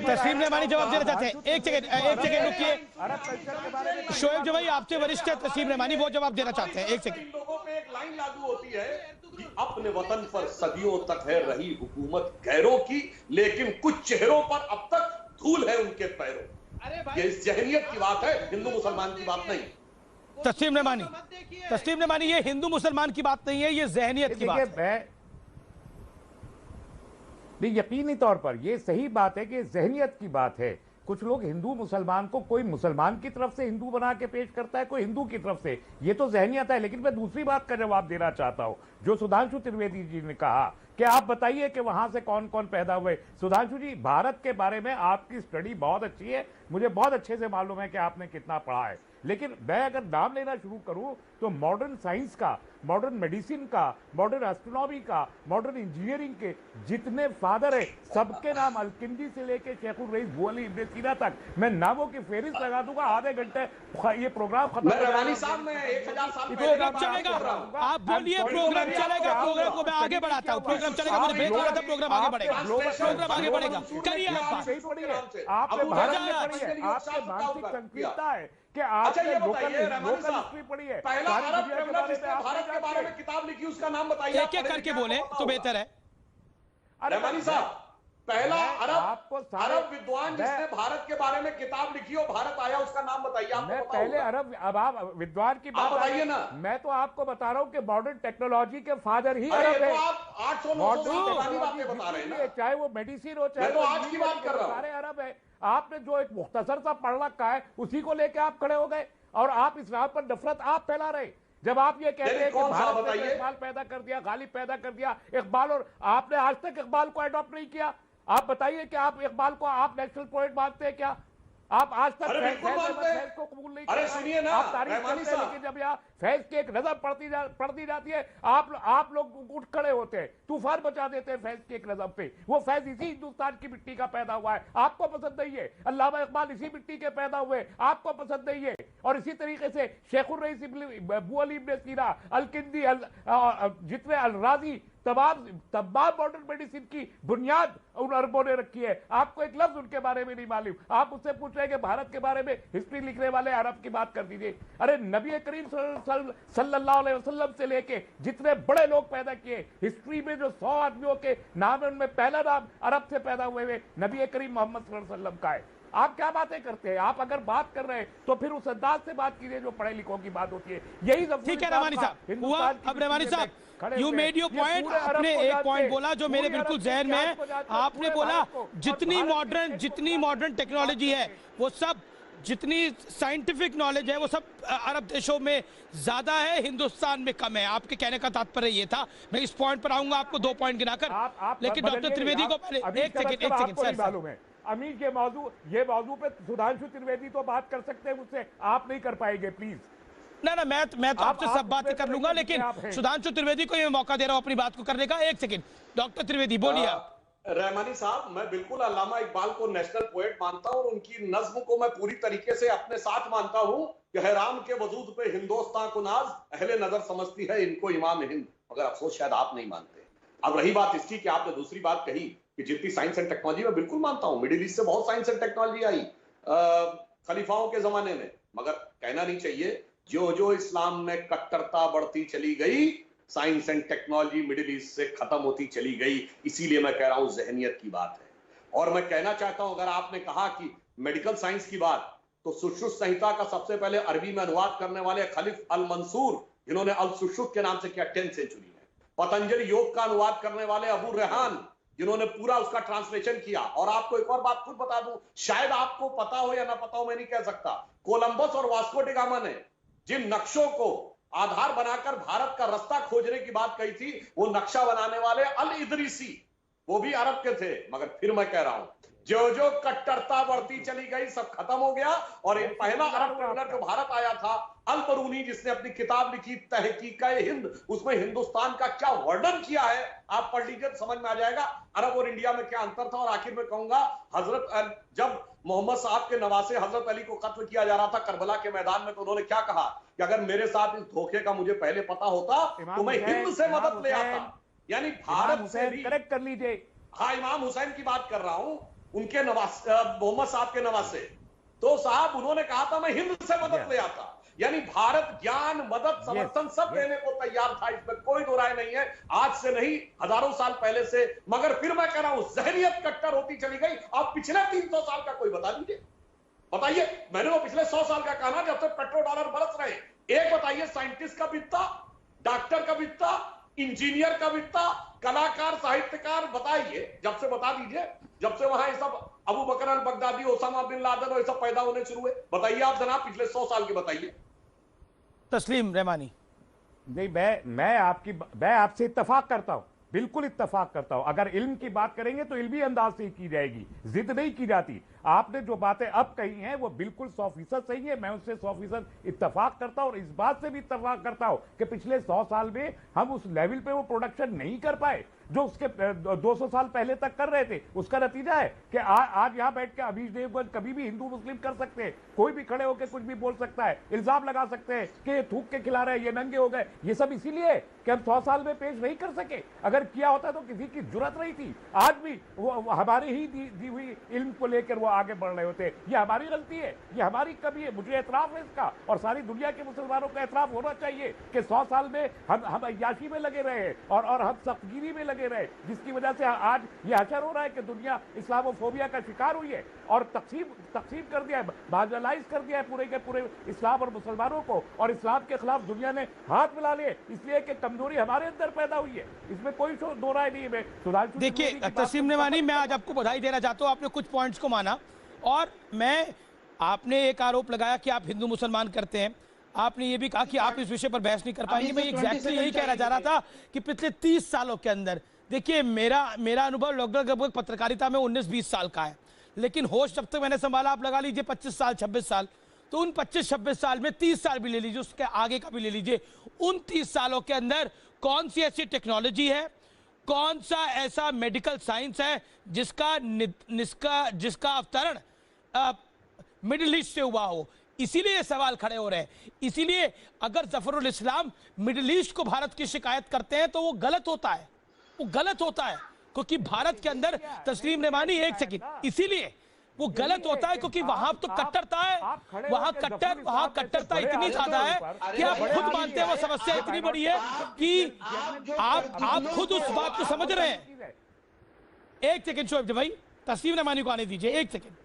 तस्लीम रहमानी जवाब देना चाहते हैं। एक सेकंड रुकिए, शोएब जो भाई आपसे वरिष्ठ है तस्लीम रहमानी, वो जवाब देना चाहते हैं। एक सेकंड। लोगों पे एक लाइन लागू होती है कि अपने वतन पर सदियों तक है रही हुकूमत गैरों की, लेकिन कुछ चेहरों पर अब तक धूल है उनके पैरों। ये इस जहनियत की बात है, हिंदू मुसलमान की बात नहीं। तस्लीम रहमानी, ये हिंदू मुसलमान की बात नहीं है, ये जहनियत की बात है। नहीं, यकीनी तौर पर यह सही बात है कि जहनियत की बात है। कुछ लोग हिंदू मुसलमान को, कोई मुसलमान की तरफ से हिंदू बना के पेश करता है, कोई हिंदू की तरफ से, ये तो जहनियत है। लेकिन मैं दूसरी बात का जवाब देना चाहता हूं, जो सुधांशु त्रिवेदी जी ने कहा कि आप बताइए कि वहां से कौन कौन पैदा हुए। सुधांशु जी, भारत के बारे में आपकी स्टडी बहुत अच्छी है, मुझे बहुत अच्छे से मालूम है कि आपने कितना पढ़ा है, लेकिन मैं अगर नाम लेना शुरू करूं तो मॉडर्न साइंस का, मॉडर्न मेडिसिन का, मॉडर्न एस्ट्रोनॉमी का, मॉडर्न इंजीनियरिंग के जितने फादर है, सबके नाम अलकिंदी से लेके शेखुर रईस बुअली इब्न सीना तक मैं नामों की फेहरिस्त लगा दूंगा, आधे घंटे ये प्रोग्राम खत्म। रहमानी साहब, मैं 1000 साल प्रोग्राम चलेगा, आप बोलिए प्रोग्राम चलेगा, प्रोग्राम को मैं आगे बढ़ाता हूँ, प्रोग्राम चलेगा, मुझे भेज रहा था, प्रोग्राम आगे बढ़ेगा, प्रोग्राम आगे बढ़ेगा, करिए आपने भारत में पढ़ी है, आपके मानसिक संकीर्णता है कि आपने लोकल हिस्ट्री पढ़ी है, पहला अरब ट्रैवलर जिसने भारत के बारे में किताब लिखी उसका नाम बताइए। एक एक करके बोले तो बेहतर है। रहमानी साहब, पहला अरब विद्वान जिसने भारत के बारे में किताब लिखी और भारत आया उसका नाम बताइए। मैं पहले अरब, अब आप विद्वान की बात बताइए ना, मैं तो आपको बता रहा हूँ कि मॉडर्न टेक्नोलॉजी के फादर ही अरब है। आप 800-900 साल बातें बता रहे हैं, चाहे वो मेडिसिन हो, चाहे तो आज की बात कर रहा हूं, सारे अरब है। आपने जो एक मुख्तसर सा पढ़ रखा है उसी को लेके आप खड़े हो गए और आप इस्लाम पर नफरत आप फैला रहे। जब आप ये कहते हैं कि भारत ने इकबाल पैदा कर दिया, गालिब पैदा कर दिया, इकबाल, और आपने आज तक इकबाल को अडॉप्ट नहीं किया। आप बताइए कि आप इकबाल को आप नेशनल पोएट मानते हैं क्या? आप आज तक फैज को कबूल नहीं करते। सुनिए ना, आप तारीफ करते हैं, लेकिन जब यहाँ फैज की एक नजर पढ़ती जाती है आप लोग उठ खड़े होते हैं, तूफान बचा देते हैं फैज की एक नजर पे। वो फैज इसी हिंदुस्तान की मिट्टी का पैदा हुआ है, आपको पसंद नहीं है। अल्लामा इकबाल इसी मिट्टी के पैदा हुए, आपको पसंद नहीं है। और इसी तरीके से शेखुर रईस बुअली इब्न सीना, अलकिंदी, जितने अल राजी, तमाम मॉडर्न मेडिसिन की बुनियाद उन अरबों ने रखी है। आपको एक लफ्ज उनके बारे में नहीं मालूम। आप उससे पूछ रहे हैं कि भारत के बारे में हिस्ट्री लिखने वाले अरब की बात कर दीजिए। अरे नबी करीम सल्लल्लाहु अलैहि वसल्लम से लेके जितने बड़े लोग पैदा किए, हिस्ट्री में जो 100 आदमियों के नाम है, उनमें पहला नाम अरब से पैदा हुए नबी करीम मोहम्मद सल्लल्लाहु अलैहि वसल्लम का है। आप क्या बातें करते हैं? आप अगर बात कर रहे हैं तो फिर उस अंदाज से बात कीजिए जो पढ़े लिखों की बात होती है। यही ठीक है रहमानी साहब हुआ। अब रहमानी साहब यू मेड योर पॉइंट, आपने एक पॉइंट बोला जो मेरे बिल्कुल जहन में है। आपने बोला जितनी मॉडर्न टेक्नोलॉजी है वो सब, जितनी साइंटिफिक नॉलेज है वो सब अरब देशों में ज्यादा है, हिंदुस्तान में कम है। आपके कहने का तात्पर्य ये था। मैं इस पॉइंट पर आऊंगा आपको 2 पॉइंट गिनाकर, लेकिन डॉक्टर त्रिवेदी को पहले एक सेकंड मालूम है अमीर ये मौजू पे सुधांशु त्रिवेदी तो बात कर सकते हैं मुझसे, आप नहीं कर पाएंगे प्लीज। ना मैं तो आपसे सब बातें कर लूंगा, लेकिन सुधांशु त्रिवेदी को मैं मौका दे रहा हूं अपनी बात को करने का। एक सेकंड डॉक्टर त्रिवेदी बोलिए आप। रहमानी साहब, मैं बिल्कुल अल्लामा इकबाल को नेशनल पोएट मानता हूं और उनकी नज्म को मैं पूरी तरीके से अपने साथ मानता हूं कि हैराम के वजूद पे हिंदुस्तान को नाज अहले नजर समझती है इनको इमाम हिंद, मगर अफसोस शायद आप नहीं मानते। अब रही बात इसकी कि आपने दूसरी बात कही कि जितनी साइंस एंड टेक्नोलॉजी, मैं बिल्कुल मानता हूं मिडिल ईस्ट से बहुत साइंस एंड टेक्नोलॉजी आई खलीफाओं के जमाने में, मगर कहना नहीं चाहिए जो जो इस्लाम में कट्टरता बढ़ती चली गई, science and technology middle east से खत्म होती चली गई। इसीलिए मैं कह रहा हूं जहनियत की बात है। और मैं कहना चाहता हूं, अगर आपने कहा कि मेडिकल साइंस की बात, तो सुश्रुत संहिता का सबसे पहले अरबी में अनुवाद करने वाले खलीफ अल मंसूर, जिन्होंने अल सुश्रुत के नाम से किया 10th सेंचुरी में। पतंजलि योग का अनुवाद करने वाले अबू रेहान, जिन्होंने पूरा उसका ट्रांसलेशन किया। और आपको एक और बात खुद बता दूं, शायद आपको पता हो या ना पता हो, मैं नहीं कह सकता, कोलंबस और वास्को डी गामा ने जिन नक्शों को आधार बनाकर भारत का रास्ता खोजने की बात कही थी, वो नक्शा बनाने वाले अल इदरीसी, वो भी अरब के थे। मगर फिर मैं कह रहा हूं, जो जो कट्टरता बढ़ती चली गई सब खत्म हो गया। और एक पहला अरब ट्रेवलर जो भारत आया था, अल बरूनी, जिसने अपनी किताब लिखी तहकीक-ए-हिंद, उसमें हिंदुस्तान का क्या वर्णन किया है आप पढ़ लीजिए, समझ में आ जाएगा अरब और इंडिया में क्या अंतर था। और आखिर में कहूंगा, जब मोहम्मद साहब के नवासे हजरत अली को कत्ल किया जा रहा था करबला के मैदान में, तो उन्होंने क्या कहा कि अगर मेरे साथ इस धोखे का मुझे पहले पता होता तो मैं हिंद से मदद ले आता। यानी भारत से भी करेक्ट कर लीजिए। हाँ, इमाम हुसैन की बात कर रहा हूं, उनके मोहम्मद साहब के नवासे, तो साहब उन्होंने कहा था मैं हिंद से मदद ले आता। यानी भारत ज्ञान, मदद, समर्थन सब देने को तैयार था, इसमें कोई दो राय नहीं है। आज से नहीं, हजारों साल पहले से। मगर फिर मैं कह रहा हूं, जहनियत कट्टर होती चली गई। अब पिछले 300 साल का कोई बता दीजिए, बताइए। मैंने वो पिछले 100 साल का कहा ना, जब तक पेट्रोल डॉलर बरस रहे। एक बताइए, साइंटिस्ट का बित्ता, डॉक्टर का बित्ता, इंजीनियर का बित्ता, कलाकार, साहित्यकार, बताइए। जब से बता दीजिए, जब से वहां ये सब अबू बकर al Baghdadi, Osama bin Laden और ये सब पैदा होने शुरू हुए, बताइए आप जनाब, पिछले 100 साल के बताइए। तस्लीम रहमानी। नहीं, मैं आपसे इत्तफाक करता हूं, बिल्कुल इत्तफाक करता हूं। अगर इल्म की बात करेंगे तो इल्मी अंदाज से ही की जाएगी, जिद नहीं की जाती। आपने जो बातें अब कही हैं वो बिल्कुल 100% सही है, मैं उससे 100% इत्तफाक करता हूं। और इस बात से भी इत्तफाक करता हूं कि पिछले 100 साल में हम उस लेवल पे वो प्रोडक्शन नहीं कर पाए जो उसके 200 साल पहले तक कर रहे थे। उसका नतीजा है कि आज यहां बैठ के अमीश देवगन कभी भी हिंदू मुस्लिम कर सकते हैं, कोई भी खड़े होकर कुछ भी बोल सकता है, इल्जाम लगा सकते हैं कि ये थूक के खिला रहे हैं, ये नंगे हो गए। ये सब इसीलिए कि हम 100 साल में पेश नहीं कर सके। अगर किया होता तो किसी की जुर्रत नहीं थी। आज भी वो हमारी ही दी हुई इल्म को लेकर वो आगे बढ़ रहे होते। ये हमारी गलती है, ये हमारी कमी है, मुझे एतराफ है इसका। और सारी दुनिया के मुसलमानों को एतराफ होना चाहिए कि 100 साल में हम अय्याशी में लगे रहे और हम सख्तगिरी में लगे रहे, जिसकी वजह से आज ये हशर हो रहा है कि दुनिया इस्लामोफोबिया का शिकार हुई है और तकसीम कर दिया है, मार्जिनलाइज कर दिया है पूरे के पूरे इस्लाम और मुसलमानों को। और इस्लाम के खिलाफ दुनिया ने हाथ मिला लिए, इसलिए कि कमजोरी हमारे अंदर पैदा हुई है। इसमें कोई दो राय नहीं है। सुधांशु, देखिए तस्लीम रहमानी, मैं आज आपको बधाई देना चाहता हूँ, आपने कुछ पॉइंट्स को माना। और आपने एक आरोप लगाया कि आप हिंदू मुसलमान करते हैं। आपने ये भी कहा कि आप इस विषय पर बहस नहीं कर पाएंगे। मैं एग्जैक्टली यही कहना चाह रहा था कि पिछले 30 सालों के अंदर, देखिए मेरा अनुभव लगभग पत्रकारिता में 19-20 साल का है, लेकिन होश जब तक मैंने संभाला, आप लगा लीजिए 25 साल 26 साल, तो उन 25-26 साल में 30 साल भी ले लीजिए, उसके आगे का भी ले लीजिए, उन 30 सालों के अंदर कौन सी ऐसी टेक्नोलॉजी है, कौन सा ऐसा मेडिकल साइंस है जिसका अवतरण मिडिल ईस्ट से हुआ हो। इसीलिए ये सवाल खड़े हो रहे हैं। इसीलिए अगर जफरुल इस्लाम मिडिल ईस्ट को भारत की शिकायत करते हैं तो वो गलत होता है। वो गलत होता है, क्योंकि भारत के अंदर तस्लीम रेमानी, एक सेकंड, इसीलिए वो गलत होता है क्योंकि वहां तो कट्टरता है, वहां कट्टरता इतनी ज्यादा है कि आप खुद मानते हैं वो समस्या इतनी बड़ी है कि आप खुद उस बात को समझ रहे हैं। एक सेकंड शोएब भाई, तस्लीम रेमानी को आने दीजिए, एक सेकंड।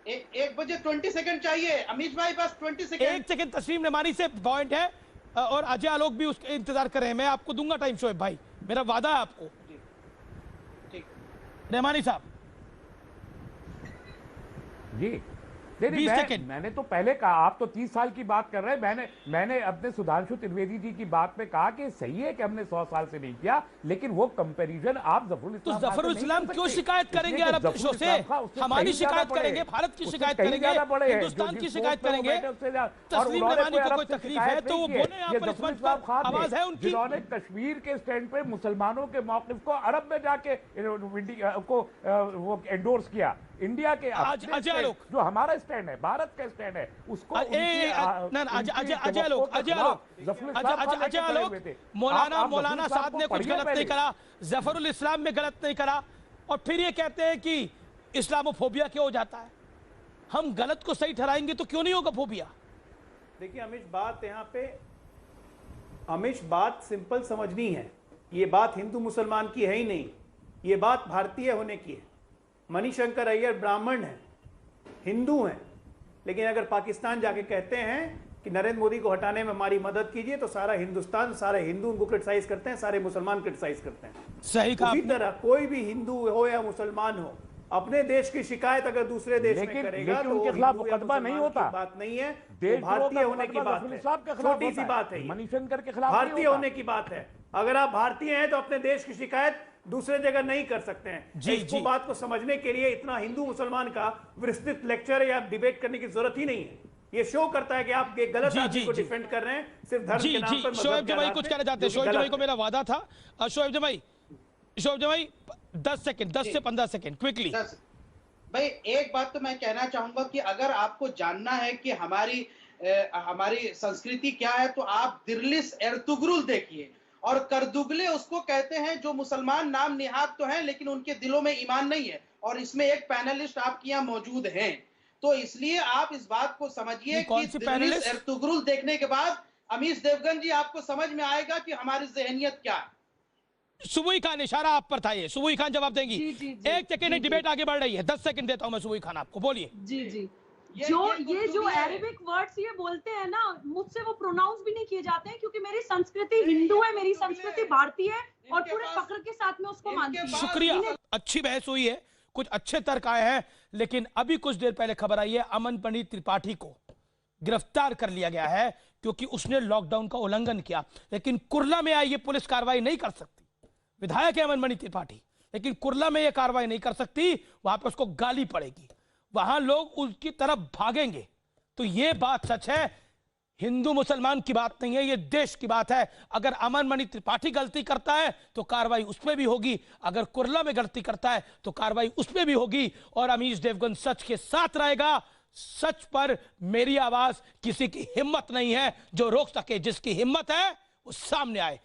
1 बजे 20 सेकंड चाहिए अमीश भाई, बस 20 सेकंड। एक सेकंड, तस्लीम रेमानी से पॉइंट है और अजय आलोक भी उसके इंतजार कर रहे हैं। मैं आपको दूंगा टाइम शोएब भाई, मेरा वादा है आपको। ठीक, रेमानी साहब जी, मैंने तो पहले कहा, आप तो 30 साल की बात कर रहे हैं। मैंने अपने सुधांशु त्रिवेदी जी की बात में कहा कि सही है कि हमने 100 साल से नहीं किया, लेकिन वो कंपैरिजन आप जफरुल इस्लाम क्यों शिकायत करेंगे अरब देशों से? हमारी शिकायत करेंगे, भारत की शिकायत करेंगे, हिंदुस्तान की शिकायत करेंगे। तस्लीम रेमानी को कोई तकलीफ है तो वो बोले, यहाँ पर इस मंच पर आवाज है उनकी। जिन्होंने कश्मीर के स्टैंड पे मुसलमानों के मौक़िफ़ को अरब में जाके वो एंडोर्स किया। इंडिया के अजय आलोक, जो हमारा स्टैंड है, भारत का स्टैंड है, उसको अजय आलोक, मौलाना साहब ने कुछ गलत नहीं करा, जफरुल इस्लाम में गलत नहीं करा, और फिर ये कहते हैं कि इस्लामोफोबिया क्यों हो जाता है? हम गलत को सही ठहराएंगे तो क्यों नहीं होगा फोबिया? देखिए अमीश, बात यहाँ पे बात सिंपल समझनी है। ये बात हिंदू मुसलमान की है ही नहीं, ये बात भारतीय होने की है। मणिशंकर अय्यर ब्राह्मण हैं, हिंदू हैं, लेकिन अगर पाकिस्तान जाके कहते हैं कि नरेंद्र मोदी को हटाने में हमारी मदद कीजिए, तो सारा हिंदुस्तान, सारे हिंदू उनको क्रिटिसाइज करते हैं, सारे मुसलमान क्रिटिसाइज करते हैं। सही कहा। इसी तरह कोई भी हिंदू हो या मुसलमान हो, अपने देश की शिकायत अगर दूसरे देश में करेगा तो उनके खिलाफ मुकदमा नहीं होता। बात नहीं है, भारतीय होने की बात है, छोटी सी बात है, मणिशंकर के खिलाफ भारतीय होने की बात है। अगर आप भारतीय हैं तो अपने देश की शिकायत दूसरे जगह नहीं कर सकते हैं। इसको बात को समझने के लिए इतना हिंदू मुसलमान का विस्तृत लेक्चर या डिबेट करने की जरूरत ही नहीं है। ये शो करता है कि आप एक गलत आदमी को डिफेंड कर रहे हैं सिर्फ धर्म के नाम पर। शोएब जमाई कुछ कहना चाहते हैं? शोएब जमाई को मेरा वादा था। शोएब जमाई 10 सेकंड, 10 से 15 सेकंड क्विकली। भाई एक बात तो मैं कहना चाहूंगा कि अगर आपको जानना है कि हमारी संस्कृति क्या है, तो आप दिरलिस एर्तुगरुल देखिए, और करदुगले उसको कहते हैं जो मुसलमान नाम निहाद तो हैं लेकिन उनके दिलों में ईमान नहीं है, और इसमें एक पैनलिस्ट आपके यहाँ मौजूद हैं। तो इसलिए आप इस बात को समझिए कि दिरलिस एर्तुगरुल देखने के बाद अमीश देवगन जी आपको समझ में आएगा कि हमारी ज़हनियत क्या है। सुबुई खान, इशारा आप पर था, ये सुबुई खान जवाब देंगी। एक सेकंड, डिबेट आगे बढ़ रही है, 10 सेकंड देता हूं मैं सुबुई खान आपको, बोलिए। जी जो अरेबिक वर्ड्स ये बोलते हैं ना, मुझसे वो प्रोनाउंस भी नहीं किए जाते हैं, क्योंकि मेरी संस्कृति हिंदू है, मेरी संस्कृति भारतीय है, और पूरे फक्र के साथ में उसको मानती हूं। शुक्रिया, अच्छी बहस हुई है, कुछ अच्छे तर्क आए हैं, लेकिन अभी कुछ देर पहले खबर आई है अमनमणि त्रिपाठी को गिरफ्तार कर लिया गया है क्योंकि उसने लॉकडाउन का उल्लंघन किया। लेकिन कुर्ला में ये पुलिस कार्रवाई नहीं कर सकती। विधायक है अमनमणि त्रिपाठी, लेकिन कुर्ला में यह कार्रवाई नहीं कर सकती, वहां पर उसको गाली पड़ेगी, वहां लोग उसकी तरफ भागेंगे। तो यह बात सच है, हिंदू मुसलमान की बात नहीं है, यह देश की बात है। अगर अमनमणि त्रिपाठी गलती करता है तो कार्रवाई उस पर भी होगी, अगर कुर्ला में गलती करता है तो कार्रवाई उस पर भी होगी, और अमीश देवगन सच के साथ रहेगा। सच पर मेरी आवाज किसी की हिम्मत नहीं है जो रोक सके, जिसकी हिम्मत है वो सामने आए।